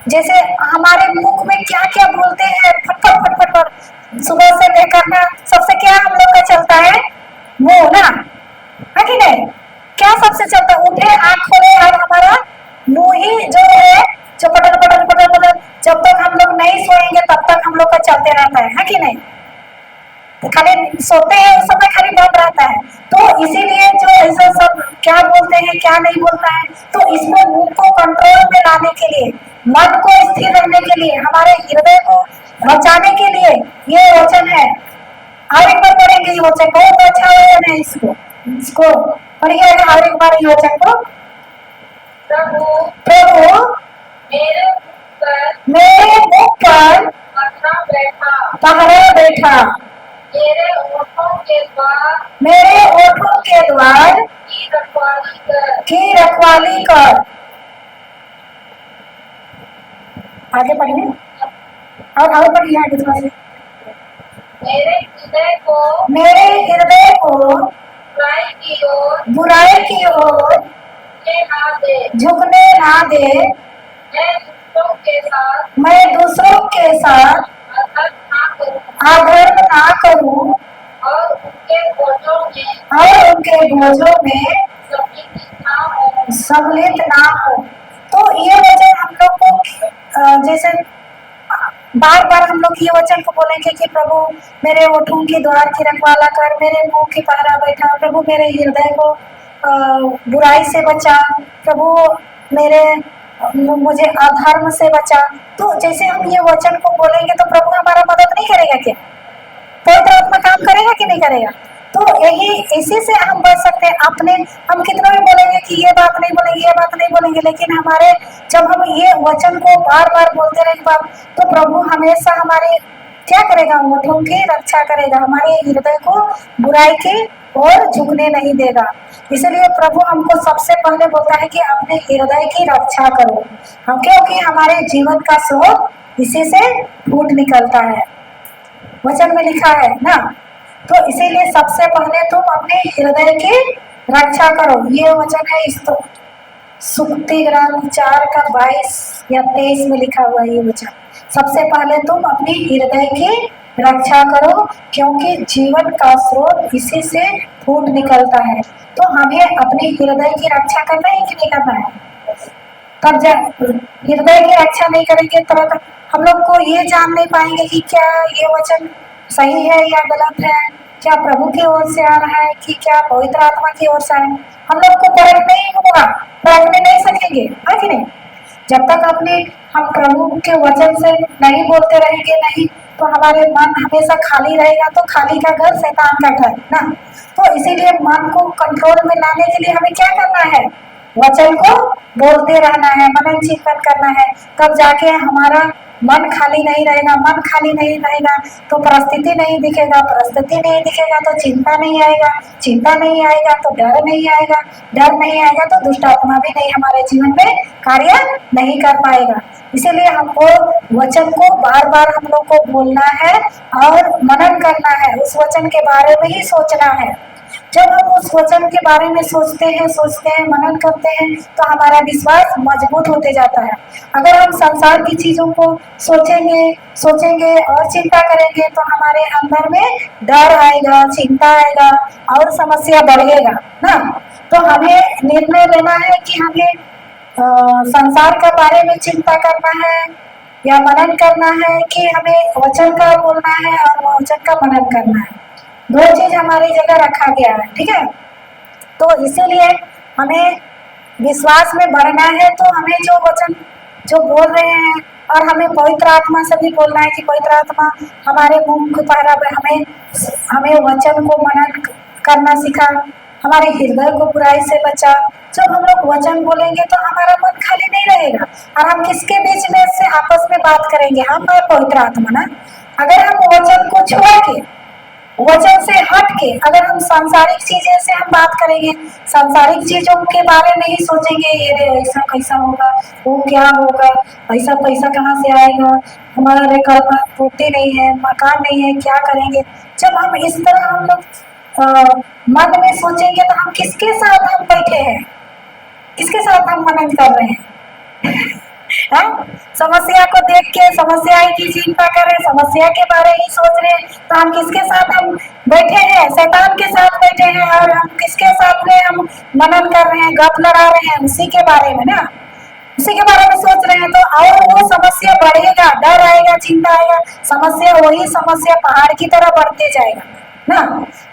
जैसे हमारे मुख में क्या क्या बोलते हैं, फटफट फटफट फट, सुबह से लेकर ना, सबसे क्या हम लोग का चलता है, मुंह ना, है कि नहीं? क्या सबसे चलता है? उठे, आंख खोले और हमारा मुंह ही जो है, जो पटल पटल पटल पटल, जब तक हम लोग नहीं सोएंगे तब तक हम लोग का चलते रहता है कि नहीं? तो खाली सोते हैं उस समय खाली बंद रहता है। तो इसीलिए जो ऐसा सब क्या बोलते हैं, क्या नहीं बोलता है, तो इसको मुंह को कंट्रोल में लाने के लिए, मन को स्थिर रखने के लिए, हमारे हृदय को बचाने के लिए ये वचन है। और एक बार पढ़ेंगे ये वचन, बहुत अच्छा वचन है। इसको पढ़िए और एक बार ये वचन को। प्रभु मेरे मुख पर पहरा बैठा, मेरे ओठों के द्वार की रखवाली कर। आगे पढ़िए, और आगे पढ़िए आगे थोड़ा सा। मेरे हृदय को बुराई की ओर झुकने ना दे। मैं दूसरों के साथ अधर्म ना करूं और उनके बोझों में सम्मिलित ना हो। तो ये वचन हम लोग को जैसे बार बार हम लोग ये वचन को बोलेंगे कि प्रभु मेरे ओठों के द्वार की रखवाला कर, मेरे मुंह की पहरा बैठा, प्रभु मेरे हृदय को बुराई से बचा, प्रभु मुझे अधर्म से बचा। तो जैसे हम ये वचन को बोलेंगे तो प्रभु हमारा मदद नहीं करेगा क्या? पवित्र आत्मा काम करेगा कि नहीं करेगा? तो यही इसी से हम बच सकते हैं। हम कितना भी बोलेंगे कि ये बात नहीं बोलेंगे, ये बात नहीं बोलेंगे, लेकिन हमारे जब हम ये वचन को बार बार बोलते रहेंगे तो प्रभु हमेशा हमारे क्या करेगा, ओठों की रक्षा करेगा, हमारे हृदय को बुराई की ओर झुकने नहीं देगा। इसलिए प्रभु हमको सबसे पहले बोलता है कि अपने हृदय की रक्षा करो, क्योंकि हमारे जीवन का स्रोत इसी से फूट निकलता है, वचन में लिखा है ना। तो इसीलिए सबसे पहले तुम अपने हृदय की रक्षा करो। ये वचन है इस सुक्ति ग्रंथ 4 का 22 या 23 में लिखा हुआ है ये वचन। सबसे पहले तुम अपने हृदय की रक्षा करो, क्योंकि जीवन का स्रोत इसी से फूट निकलता है। तो हमें अपने हृदय की रक्षा करना है कि नहीं करना है? तब जब हृदय की रक्षा नहीं करेंगे तो हम लोग को ये जान नहीं पाएंगे कि क्या ये वचन सही है या गलत है, क्या प्रभु की ओर से आ रहा है कि क्या पवित्र आत्मा की ओर से आ रहा है। हम लोग को परख नहीं होगा, परखने नहीं सकेंगे, है कि नहीं? जब तक अपने हम प्रभु के वचन से नहीं बोलते रहेंगे, नहीं तो हमारे मन हमेशा खाली रहेगा। तो खाली का घर शैतान का घर ना। तो इसीलिए मन को कंट्रोल में लाने के लिए हमें क्या करना है? वचन को बोलते रहना है, मनन चिंतन करना है। तब जाके हमारा मन खाली नहीं रहेगा। मन खाली नहीं रहेगा तो परिस्थिति नहीं दिखेगा, परिस्थिति नहीं दिखेगा तो चिंता नहीं आएगा, चिंता नहीं आएगा तो डर नहीं आएगा, डर नहीं आएगा तो दुष्ट आत्मा भी नहीं हमारे जीवन में कार्य नहीं कर पाएगा। इसीलिए हमको वचन को बार बार हम लोग को बोलना है और मनन करना है, उस वचन के बारे में ही सोचना है। जब हम उस वचन के बारे में सोचते हैं, मनन करते हैं तो हमारा विश्वास मजबूत होते जाता है। अगर हम संसार की चीजों को सोचेंगे और चिंता करेंगे तो हमारे अंदर में डर आएगा, चिंता आएगा और समस्या बढ़ेगा ना। तो हमें निर्णय लेना है कि हमें संसार के बारे में चिंता करना है या मनन करना है कि हमें वचन का बोलना है और वचन का मनन करना है। दो चीज हमारी जगह रखा गया है, ठीक है। तो इसीलिए हमें विश्वास में बढ़ना है। तो हमें जो वचन जो बोल रहे हैं और हमें पवित्र आत्मा से भी बोलना है कि पवित्र आत्मा हमारे मुंह के पहरा हमें वचन को मनन करना सिखा, हमारे हृदय को बुराई से बचा। जब हम लोग वचन बोलेंगे तो हमारा मन खाली नहीं रहेगा। और हम किसके बीच में से आपस में बात करेंगे? हम और पवित्र आत्मा ना। अगर हम वचन को छोड़ के, वचन से हट के अगर हम सांसारिक चीजें से हम बात करेंगे, सांसारिक चीजों के बारे में ही सोचेंगे, ये ऐसा कैसा होगा, वो क्या होगा, ऐसा पैसा कहाँ से आएगा, हमारा कल्पना पूर्ति नहीं है, मकान नहीं है, क्या करेंगे। जब हम इस तरह हम लोग मन में सोचेंगे तो हम किसके साथ हम बैठे हैं, किसके साथ हम मनन कर रहे हैं? समस्या को देख के समस्या की चिंता कर रहे, समस्या के बारे ही सोच रहे हैं तो हम किसके साथ हम बैठे हैं? शैतान के साथ बैठे हैं। और हम किसके साथ में हम मनन कर रहे हैं, गप लड़ा रहे हैं? उसी के बारे में ना, उसी के बारे में सोच रहे हैं। तो और वो समस्या बढ़ेगा, डर आएगा, चिंता आएगा, समस्या वही समस्या पहाड़ की तरह बढ़ते जाएगा ना।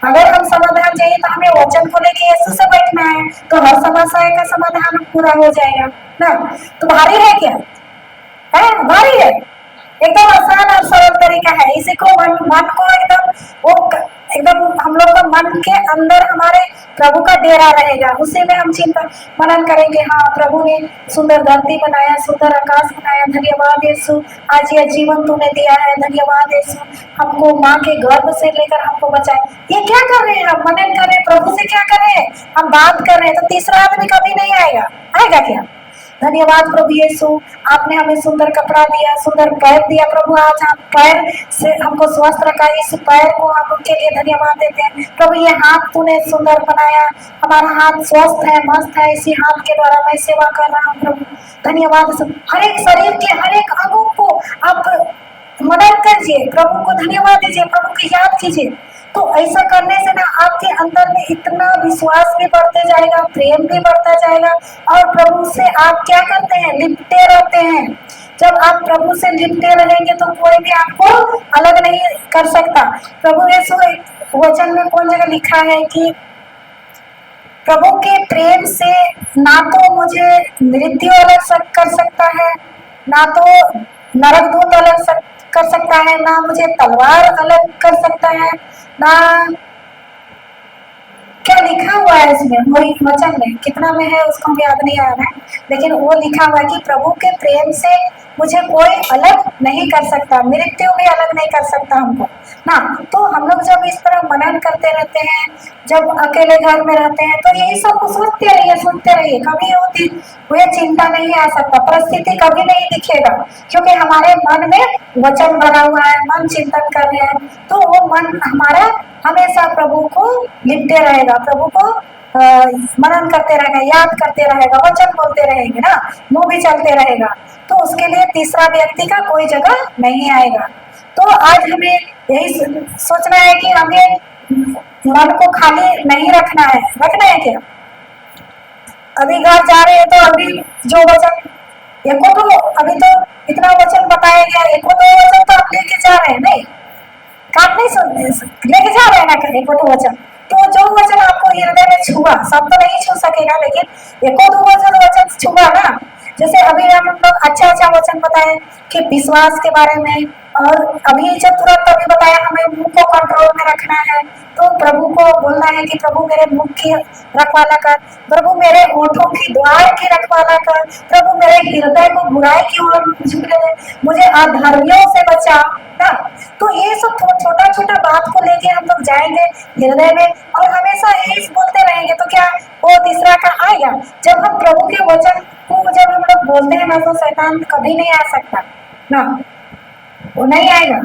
अगर हम समाधान चाहिए तो हमें वचन को लेके यीशु से बैठना है, तो हर समस्या का समाधान पूरा हो जाएगा ना। तो भारी है क्या? है भारी है? एकदम आसान और सरल तरीका है। इसी को मन को एकदम हम लोग का मन के अंदर हमारे प्रभु का डेरा रहेगा, उसी में हम चिंता मनन करेंगे। हाँ, प्रभु ने सुंदर धरती बनाया, सुंदर आकाश बनाया, धन्यवाद यीशु, आज यह जीवन तूने दिया है, धन्यवाद यीशु, हमको माँ के गर्भ से लेकर हमको बचाए। ये क्या कर रहे हैं? हम मनन कर रहे हैं, प्रभु से क्या कर रहे हैं? हम बात कर रहे हैं। तो तीसरा आदमी कभी नहीं आएगा, आएगा क्या? धन्यवाद प्रभु यीशु, आपने हमें सुंदर कपड़ा दिया, सुंदर पैर दिया प्रभु, आज हम पैर से हमको स्वस्थ रखा, इस पैर को हम उनके लिए धन्यवाद देते हैं प्रभु। ये हाथ तूने सुंदर बनाया, हमारा हाथ स्वस्थ है, मस्त है, इसी हाथ के द्वारा मैं सेवा कर रहा हूँ प्रभु, धन्यवाद। हर एक शरीर के हर एक अंगों को आप मदद कीजिए, प्रभु को धन्यवाद दीजिए, प्रभु की याद कीजिए। तो ऐसा करने से ना आपके अंदर में इतना विश्वास भी बढ़ते जाएगा, प्रेम भी बढ़ता जाएगा और प्रभु से आप क्या करते हैं? लिपटे रहते हैं। जब आप प्रभु से लिपटे रहेंगे तो कोई भी आपको अलग नहीं कर सकता। प्रभु यीशु वचन में कौन जगह लिखा है कि प्रभु के प्रेम से ना तो मुझे मृत्यु अलग कर सकता है, ना तो नरक दूत अलग कर सकता है, ना मुझे तलवार अलग कर सकता है, ना क्या लिखा हुआ है इसमें, वही वचन में कितना में है उसको याद नहीं आ रहा है, लेकिन वो लिखा हुआ है कि प्रभु के प्रेम से मुझे कोई अलग नहीं कर सकता, मृत्यु भी अलग नहीं कर सकता हमको ना। तो हम लोग जब इस तरह मनन करते रहते हैं, जब अकेले घर में रहते हैं, तो यही सब सोचते रहिए, सुनते रहिए, कभी वो चिंता नहीं आ सकता, परिस्थिति कभी नहीं दिखेगा, क्योंकि हमारे मन में वचन बना हुआ है, मन चिंतन कर रहे हैं। तो वो मन हमारा हमेशा प्रभु को लिपटे रहेगा, प्रभु को मनन करते रहेगा, याद करते रहेगा, वचन बोलते रहेंगे ना, मुंह भी चलते रहेगा। तो उसके लिए तीसरा व्यक्ति का कोई जगह नहीं आएगा। तो आज हमें यही सोचना है कि हमें मन को खाली नहीं रखना है क्या? अभी घर जा रहे हैं तो अभी जो वचन एको तो अभी तो इतना वचन बताया गया, एको तो वचन तो आप लेके जा रहे हैं नहीं, आप नहीं सुन लेके जा रहे हैं ना कहीं एको तो वचन। तो जो वचन आपको हृदय में छुआ, सब तो नहीं छू सकेगा, लेकिन एको दो वचन छुआ ना। जैसे अभी हम लोग अच्छा अच्छा वचन बताए कि विश्वास के बारे में, और अभी जब तुरंत अभी बताया हमें मुंह को कंट्रोल में रखना है, तो प्रभु को बोलना है कि प्रभु मेरे मुख की रखवाला कर, प्रभु मेरे होठों की द्वार की रखवाला कर, प्रभु मेरे हृदय को बुराई की ओर झुकने दे, मुझे अधर्मियों से बचा ना। तो ये सब छोटा छोटा बात को लेके हम लोग जाएंगे हृदय में, और हमेशा यही बोलते रहेंगे, तो क्या वो तीसरा का आएगा? जब हम प्रभु के वचन को जब हम लोग बोलते हैं ना, तो शैतान कभी नहीं आ सकता ना, वो नहीं आएगा।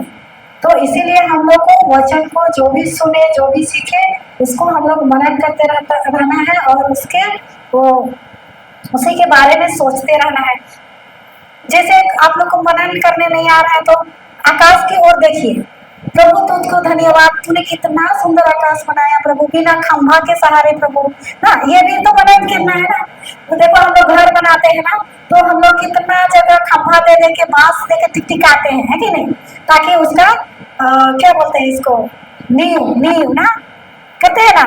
तो इसीलिए हम लोग को वचन को जो भी सुने, जो भी सीखे, उसको हम लोग मनन करते रहना है, और उसके वो उसी के बारे में सोचते रहना है। जैसे आप लोग को मनन करने नहीं आ रहा है तो आकाश की ओर देखिए, प्रभु तुझको धन्यवाद, तूने कितना सुंदर आकाश बनाया प्रभु, बिना खंभा के सहारे प्रभु ना, ये भी तो मनन करना है ना। तो देखो हम लोग घर बनाते हैं ना, तो हम लोग कितना जगह खंभा दे दे के, बांस दे के टिकाते हैं, है कि नहीं, ताकि उसका क्या बोलते हैं इसको, नींव ना कहते हैं ना,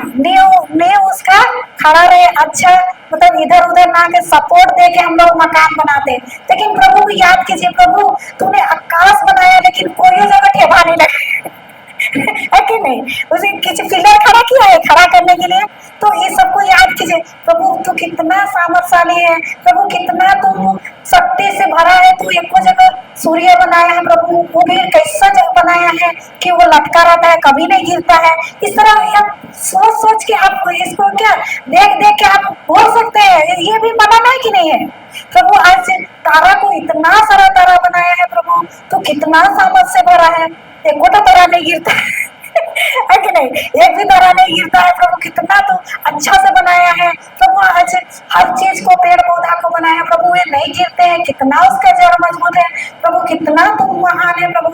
नींव उसका खड़ा रहे, अच्छा मतलब इधर उधर ना के सपोर्ट दे के हम लोग मकान बनाते हैं। लेकिन प्रभु को याद कीजिए, प्रभु तूने आकाश बनाया लेकिन कोई जगह ठेबा नहीं लगा है कि नहीं, उसे किसी पिलर खड़ा किया है खड़ा करने के लिए। तो ये सबको याद कीजिए, प्रभु तू कितना सामर्थशाली है, प्रभु कितना तू शक्ति से भरा है, तू एक जगह सूर्य बनाया है प्रभु, वो भी कैसा जगह बनाया है कि वो लटका रहता है, कभी नहीं गिरता है। इस तरह आप सोच सोच के आप इसको क्या देख देख के आप बोल सकते हैं, ये भी मनन है कि नहीं है? प्रभु आज तारा को इतना सारा तारा बनाया है प्रभु, तो कितना सामर्थ से भरा है, एक तो तारा नहीं गिरता है कि नहीं, एक भी तारा नहीं गिरता है प्रभु, कितना तो अच्छा से बनाया है प्रभु। आज हर चीज को, पेड़ पौधा को बनाया प्रभु, ये नहीं गिरते हैं, कितना उसका जड़ मजबूत है प्रभु, कितना तुम महान है प्रभु।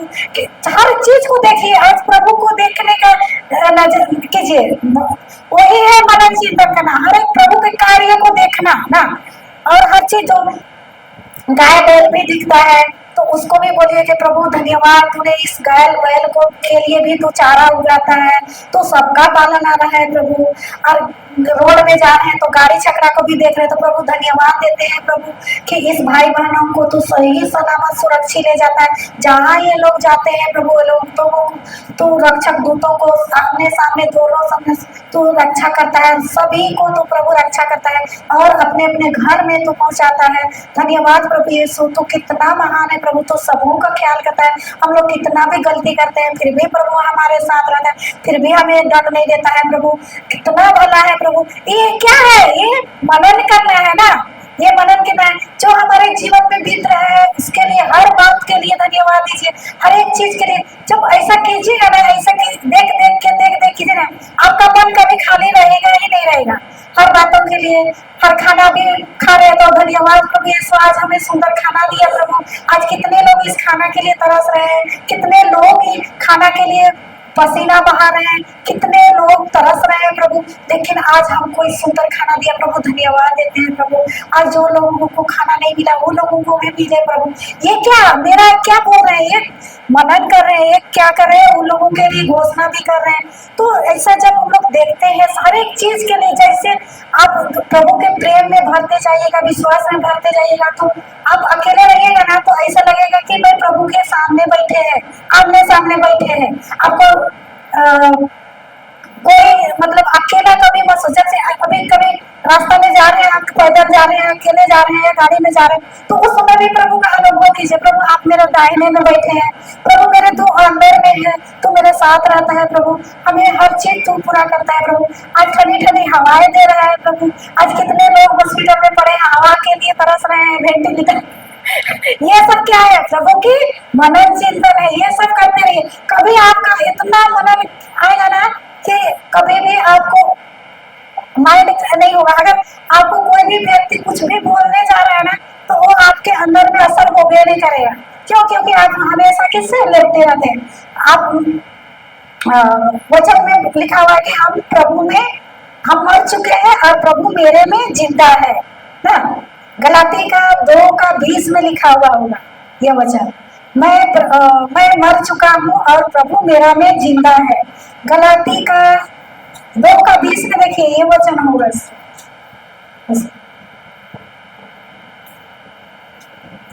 हर चीज को देखिए, आज प्रभु को देखने का नजर कीजिए, वही है मनन चिंतन करना, हर एक प्रभु के कार्य को देखना ना। और हर चीज जो गाय बैल भी दिखता है तो उसको भी बोलिए कि प्रभु धन्यवाद, तूने इस गाय बैल को के लिए भी तो चारा उगाता है, तो सबका पालन आ रहा है प्रभु। और रोड में जा रहे हैं तो गाड़ी चक्रा को भी देख रहे हैं, तो प्रभु धन्यवाद देते हैं प्रभु कि इस भाई बहनों को तो सही सलामत सुरक्षित ले जाता है, जहाँ ये लोग जाते हैं प्रभु, लोग तो रक्षक दूतों को सामने सामने दोनों सामने तो रक्षा करता है, सभी को तो प्रभु रक्षा करता है, और अपने अपने घर में तो पहुंचाता है। धन्यवाद प्रभु यीशु, तो कितना महान है प्रभु, तो सबों का ख्याल करता है। हम लोग कितना भी गलती करते हैं फिर भी प्रभु हमारे साथ रहता है, फिर भी हमें दंड नहीं देता है प्रभु, कितना भला है प्रभु। ये क्या है? ये मनन करना है ना, ये मनन करना है जो हमारे जीवन में बीत रहा है, उसके लिए हर बात के लिए धन्यवाद दीजिए, हर एक चीज के लिए। जब ऐसा कीजिएगा ना, ऐसा देख कीजिए ना, आपका मन कभी खाली रहेगा ही नहीं रहेगा, हर बातों के लिए। हर खाना भी खा रहे तो धन्यवाद प्रभु यीशु, आज हमें सुंदर खाना दिया प्रभु। आज कितने लोग इस खाना के लिए तरस रहे हैं, कितने लोग ही खाना के लिए पसीना बहा रहे हैं, कितने लोग तरस रहे हैं प्रभु, लेकिन आज हमको इस सुंदर खाना दिया प्रभु, धन्यवाद देते हैं प्रभु। आज जो लोगों को खाना नहीं मिला वो लोगों को भी मिले प्रभु। ये क्या मेरा क्या बोल रहे हैं, ये मनन कर रहे हैं, ये क्या कर रहे हैं, उन लोगों के लिए घोषणा भी कर रहे हैं। तो ऐसा जब हम लोग देखते हैं सारे एक चीज के लिए, जैसे आप प्रभु के प्रेम में भरते जाइएगा, विश्वास में भरते जाइएगा, तो आप अकेले रहिएगा ना, तो ऐसा लगेगा कि भाई प्रभु के सामने बैठे हैं, आमने सामने बैठे हैं। आपको कोई मतलब अकेला कभी मत सोचो। जैसे कभी कभी रास्ता में जा रहे हैं, पैदल जा रहे हैं, अकेले जा रहे हैं, गाड़ी में जा रहे हैं, तो उस समय भी प्रभु का अनुभव कीजिए, प्रभु आप मेरे दाहिने में बैठे हैं, प्रभु मेरे तू अंदर में है, तू मेरे साथ रहता है प्रभु, हमें हर चीज तू पूरा करता है प्रभु। आज ठंडी ठंडी हवाएं दे रहा है प्रभु, आज कितने लोग हॉस्पिटल में पड़े हवा के लिए तरस रहे हैं, वेंटिलेटर ये सब क्या है? प्रभु की मनन चिंतन है, ये सब करते रहिए। कभी आपका इतना मनन आएगा ना कि कभी भी आपको माइंड नहीं होगा। अगर आपको कोई भी व्यक्ति कुछ भी बोलने जा रहा है ना, तो वो आपके अंदर में असर हो गया नहीं करेगा, क्यों? क्योंकि आप हमेशा किससे लेते रहते हैं? आप वचन में लिखा हुआ है कि हम प्रभु में हम मर चुके हैं और प्रभु मेरे में जिंदा है ना। गलाती का 2:20 में लिखा हुआ होगा ये वचन, मैं मर चुका हूँ और प्रभु मेरा में जिंदा है। गलाती का 2:20 में देखिए ये वचन होगा।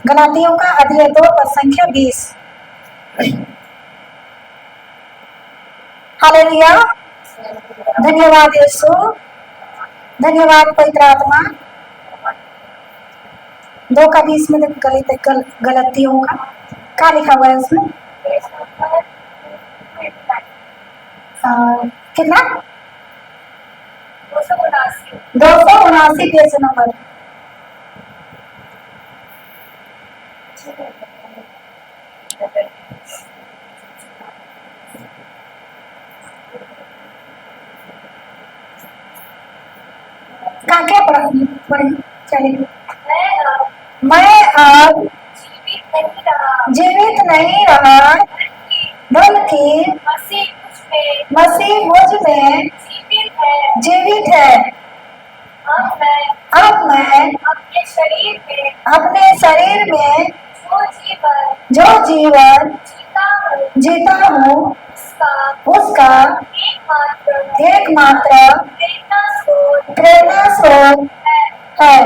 गलातियों का अध्याय 2 पद संख्या 20। हालेलुया, धन्यवाद यीशु, धन्यवाद पवित्र आत्मा। 2:20 में गलतियों का क्या लिखा हुआ है उसमें? कितना? 279 पेज नंबर। क्या चलिए, मैं अब जीवित नहीं रहा बल्कि मसीह मुझ में जीवित है। अब मैं अपने शरीर में जो जीवन जीता हूँ उसका एकमात्र प्रेरणा स्रोत है।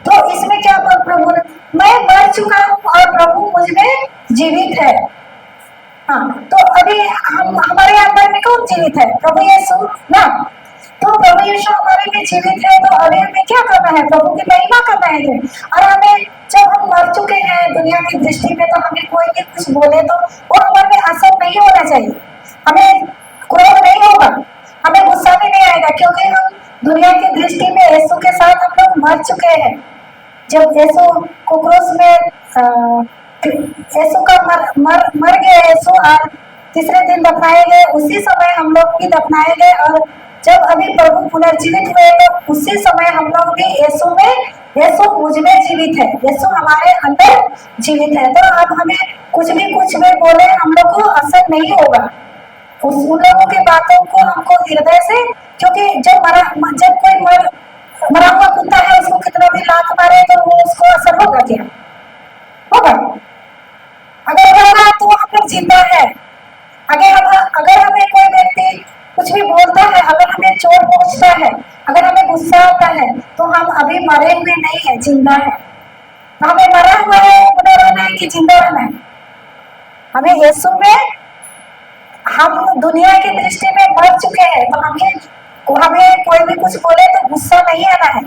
तो इसमें क्या प्रभु ने, मैं मर चुका हूँ और प्रभु मुझ में जीवित है। हाँ, तो अभी हम हमारे अंदर में कौन जीवित है? प्रभु यीशु ना। तो प्रभु यीशु हमारे में जीवित है, तो अभी हमें क्या करना है? प्रभु की महिमा करना है। और हमें जब हम मर चुके हैं दुनिया की दृष्टि में, तो हमें कोई भी कुछ बोले तो वो हमारे में असर नहीं होना चाहिए। हमें क्रोध नहीं होगा, हमें गुस्सा भी नहीं आएगा, क्योंकि हम दुनिया की दृष्टि में यीशु के साथ हम लोग मर चुके हैं। जब यीशु को क्रूस में यीशु का मर गए यीशु, और तीसरे दिन दफनाए गए, उसी समय हम लोग भी दफनाए गए। और जब अभी प्रभु पुनर्जीवित हुए तो उसी समय हम लोग भी यीशु में, यीशु मुझ में जीवित है, यीशु हमारे अंदर जीवित है। तो अब हमें कुछ भी बोले हम लोग को असर नहीं होगा उन लोगों की बातों को, हमको हृदय से। क्योंकि जब कोई मरा हुआ कुत्ता है, उसको कितना भी लात मारे तो वो उसको असर होगा क्या? होगा? अगर होगा तो हम लोग जिंदा है। अगर हमें कोई व्यक्ति कुछ भी बोलता है, अगर हमें चोट पहुंचता है, अगर हमें गुस्सा आता है, तो हम अभी मरे हुए नहीं है, जिंदा है। हमें मरा हुआ है, उन्हें रहना है कि जिंदा रहना है? हमें यीशु में, हम दुनिया की दृष्टि में मर चुके हैं, तो हमें कोई भी कुछ बोले तो गुस्सा नहीं आना है।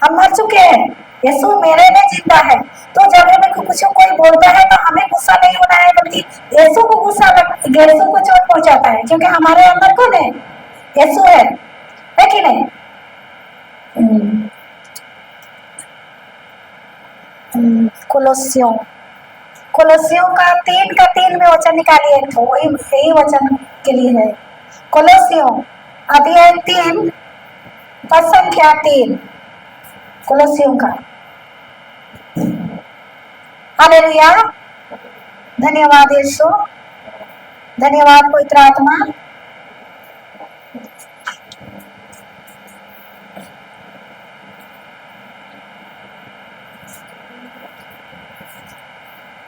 हम मर चुके हैं, यीशु मेरे में जिंदा है। तो जब हमें कुछ कोई बोलता है तो हमें गुस्सा नहीं होना है, बल्कि यीशु को यीशु को चोट पहुंचाता है, क्योंकि हमारे अंदर कौन है? यीशु है कि नहीं? कोलोसियों का 3:3 में वचन निकालिए, तो यही वचन के लिए है। कोलोसियों अध्याय 3 पद संख्या 3, कोलोसियों का। हालेलुया, धन्यवाद यीशु, धन्यवाद पवित्र आत्मा।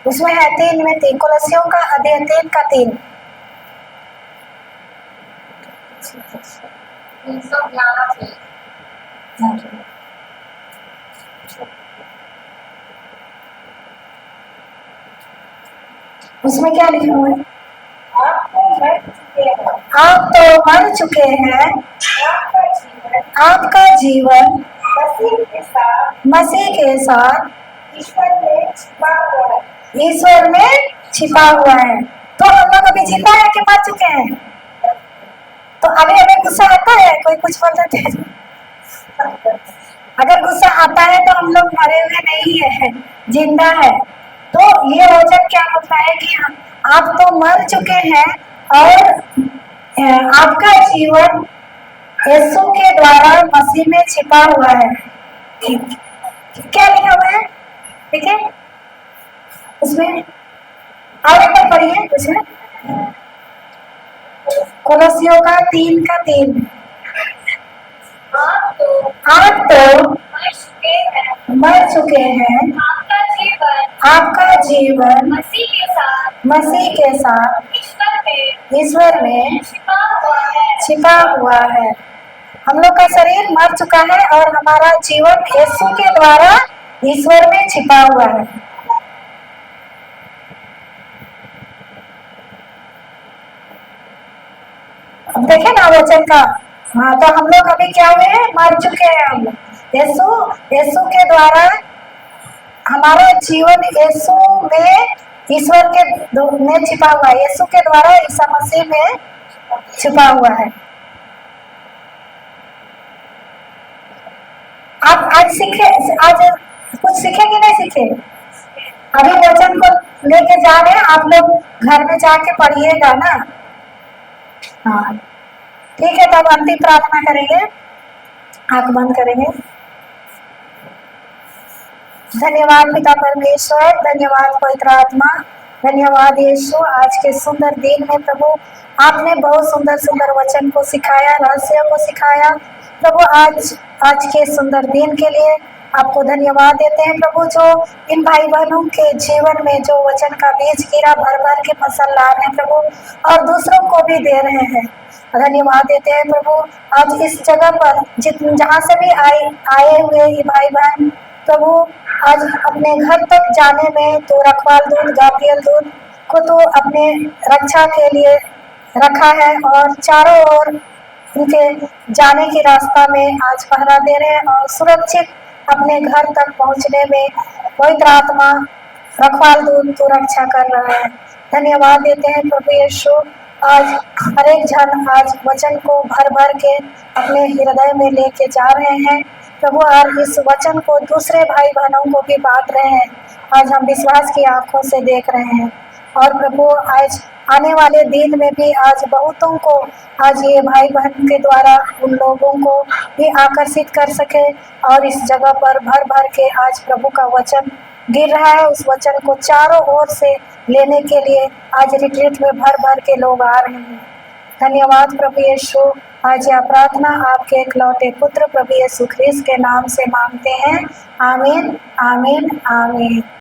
उसमें है 3 में 3, कोलोसियों का अध्याय 3:3। उसमें क्या लिखा हुआ है? आप तो मर चुके हैं, आपका जीवन मसीह के साथ ईश्वर में छिपा हुआ है। तो हम लोग अभी जिंदा है कि मर चुके हैं? तो अभी हमें गुस्सा आता है, कोई कुछ बोल देते हैं, अगर गुस्सा आता है तो हम लोग मरे हुए नहीं है, जिंदा है। तो ये वचन क्या होता है कि आप तो मर चुके हैं और आपका जीवन यीशु के द्वारा मसीह में छिपा हुआ है। क्या लिखा हुआ है? ठीक है, उसमें और एक बार पढ़िए उसमें, कोलोसियों का 3:3। आप तो मर चुके हैं, आपका जीवन मसीह के साथ ईश्वर में छिपा हुआ है। हम लोग का शरीर मर चुका है और हमारा जीवन यीशु के द्वारा ईश्वर में छिपा हुआ है। अब देखे ना वचन का। हाँ, तो हम लोग अभी क्या हुए हैं, मर चुके हैं हम। यीशु के द्वारा हमारा जीवन यीशु में ईश्वर के में छिपा हुआ है, यीशु के द्वारा ईसा मसीह में छिपा हुआ है। आप आज सीखे, आज कुछ सीखे कि नहीं सीखे? अभी वचन को लेके जा रहे हैं, आप लोग घर में जाके पढ़िएगा ना। हाँ ठीक है, तब अंतिम प्रार्थना करेंगे, आंख बंद करेंगे। धन्यवाद पिता परमेश्वर, धन्यवाद पवित्र आत्मा, धन्यवाद यीशु। आज के सुंदर दिन में प्रभु आपने बहुत सुंदर सुंदर वचन को सिखाया, रहस्य को सिखाया प्रभु। आज के सुंदर दिन के लिए आपको धन्यवाद देते हैं प्रभु। जो इन भाई बहनों के जीवन में जो वचन का बीज गिरा, भर भर के फसल ला रहे हैं प्रभु, और दूसरों को भी दे रहे हैं। धन्यवाद देते हैं प्रभु। आज इस जगह पर जहाँ से भी आए हुए ये भाई बहन प्रभु, आज अपने घर तक जाने में तो रखवाल दूत गाब्रियल दूत को तो अपने रक्षा के लिए रखा है, और चारों ओर उनके जाने के रास्ता में आज पहरा दे रहे हैं, और सुरक्षित अपने घर तक पहुंचने में पवित्र आत्मा रखवाल दूत तो रक्षा कर रहा है। धन्यवाद देते हैं प्रभु यीशु। आज हर एक जन आज वचन को भर भर के अपने हृदय में लेके जा रहे हैं प्रभु, और इस वचन को दूसरे भाई बहनों को भी बांट रहे हैं। आज हम विश्वास की आंखों से देख रहे हैं, और प्रभु आज आने वाले दिन में भी आज बहुतों को आज ये भाई बहन के द्वारा उन लोगों को भी आकर्षित कर सके, और इस जगह पर भर भर के आज प्रभु का वचन गिर रहा है। उस वचन को चारों ओर से लेने के लिए आज रिट्रीट में भर भर के लोग आ रहे हैं। धन्यवाद प्रभु यीशु। आज यह प्रार्थना आपके इकलौते पुत्र प्रभु यीशु ख्रिस्त के नाम से मांगते हैं। आमीन, आमीन, आमीन।